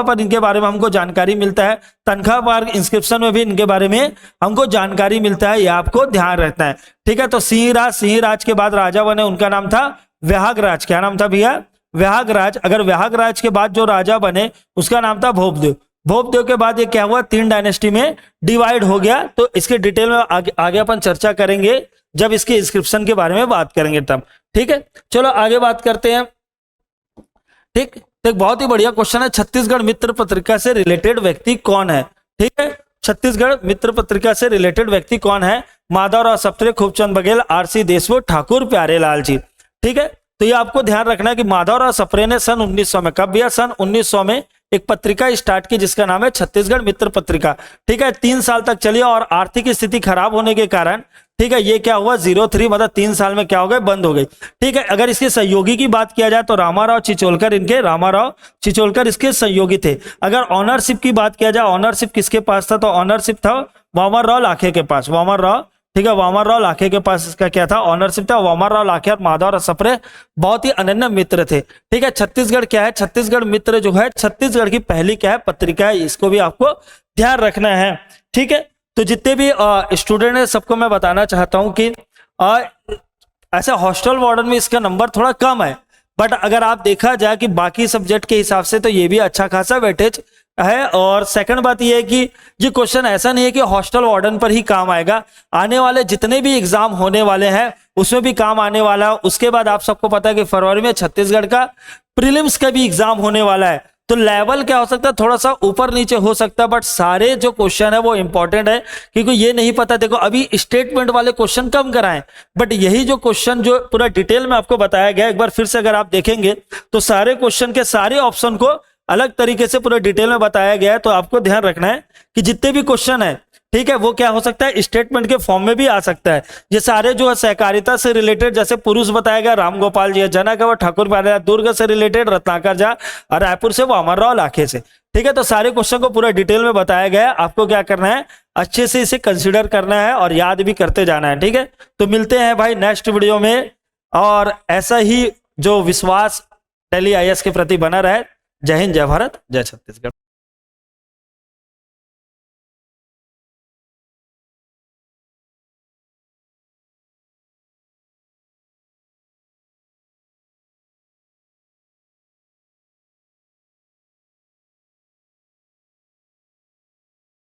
पर इनके बारे में हमको जानकारी मिलता है। तनखा पार्क इंस्क्रिप्शन में भी इनके बारे में हमको जानकारी मिलता है, ये आपको ध्यान रखना है। ठीक है, तो सिंहराज के बाद राजा बने, उनका नाम था व्याघ्रराज। क्या नाम था भैया? व्याघ्रराज। अगर व्याघ्रराज के बाद जो राजा बने उसका नाम था भोपदेव। भोपदेव के बाद ये क्या हुआ, 3 डायनेस्टी में डिवाइड हो गया। तो इसके डिटेल में आगे अपन चर्चा करेंगे जब इसके इंस्क्रिप्शन के बारे में बात करेंगे तब। ठीक है, चलो आगे बात करते हैं। ठीक, एक बहुत ही बढ़िया क्वेश्चन है, छत्तीसगढ़ मित्र पत्रिका से रिलेटेड व्यक्ति कौन है? ठीक है, छत्तीसगढ़ मित्र पत्रिका से रिलेटेड व्यक्ति कौन है? माधवराव सप्रे, खूबचंद बघेल, आरसी देशमुख, ठाकुर प्यारेलाल जी। ठीक है, तो ये आपको ध्यान रखना है कि माधवराव सप्रे ने सन 1900 में, कब भैया? सन 1900 में एक पत्रिका स्टार्ट की जिसका नाम है छत्तीसगढ़ मित्र पत्रिका। ठीक है, 3 साल तक चली और आर्थिक स्थिति खराब होने के कारण, ठीक है, ये क्या हुआ 03 मतलब 3 साल में क्या हो गए, बंद हो गई। ठीक है, अगर इसके सहयोगी की बात किया जाए तो रामाराव चिचोलकर इसके सहयोगी थे। अगर ऑनरशिप की बात किया जाए, ऑनरशिप किसके पास था? तो ऑनरशिप था वामनराव लाखे के पास। ठीक है, वामनराव लाखे के पास इसका क्या था? ऑनरशिप था। वामनराव लाखे और माधवराव सप्रे बहुत ही अनन्य मित्र थे। ठीक है, छत्तीसगढ़ क्या है? छत्तीसगढ़ मित्र जो है छत्तीसगढ़ की पहली क्या है, पत्रिका है। इसको भी आपको ध्यान रखना है। ठीक है, तो जितने भी स्टूडेंट है सबको मैं बताना चाहता हूं कि ऐसे हॉस्टल वार्डन में इसका नंबर थोड़ा कम है, बट अगर आप देखा जाए कि बाकी सब्जेक्ट के हिसाब से तो ये भी अच्छा खासा वेटेज है। और सेकंड बात ये है कि ये क्वेश्चन ऐसा नहीं है कि हॉस्टल वार्डन पर ही काम आएगा, आने वाले जितने भी एग्जाम होने वाले हैं उसमें भी काम आने वाला है। उसके बाद आप सबको पता है कि फरवरी में छत्तीसगढ़ का प्रीलिम्स का भी एग्जाम होने वाला है, तो लेवल क्या हो सकता है, थोड़ा सा ऊपर नीचे हो सकता है, बट सारे जो क्वेश्चन है वो इंपॉर्टेंट है। क्योंकि ये नहीं पता, देखो अभी स्टेटमेंट वाले क्वेश्चन कम कराएं, बट यही जो क्वेश्चन जो पूरा डिटेल में आपको बताया गया, एक बार फिर से अगर आप देखेंगे तो सारे क्वेश्चन के सारे ऑप्शन को अलग तरीके से पूरा डिटेल में बताया गया है। तो आपको ध्यान रखना है कि जितने भी क्वेश्चन है, ठीक है, वो क्या हो सकता है, स्टेटमेंट के फॉर्म में भी आ सकता है। ये सारे जो है सहकारिता से रिलेटेड, जैसे पुरुष बताया गया राम गोपाल जी, जनक है वो ठाकुर प्यारेलाल, दुर्ग से रिलेटेड रत्नाकर झा और रायपुर से वो अमरराव लाखे से। ठीक है, तो सारे क्वेश्चन को पूरा डिटेल में बताया गया है। आपको क्या करना है, अच्छे से इसे कंसिडर करना है और याद भी करते जाना है। ठीक है, तो मिलते हैं भाई नेक्स्ट वीडियो में, और ऐसा ही जो विश्वास दिल्ली IAS के प्रति बना रहे। जय हिंद, जय भारत, जय छत्तीसगढ़।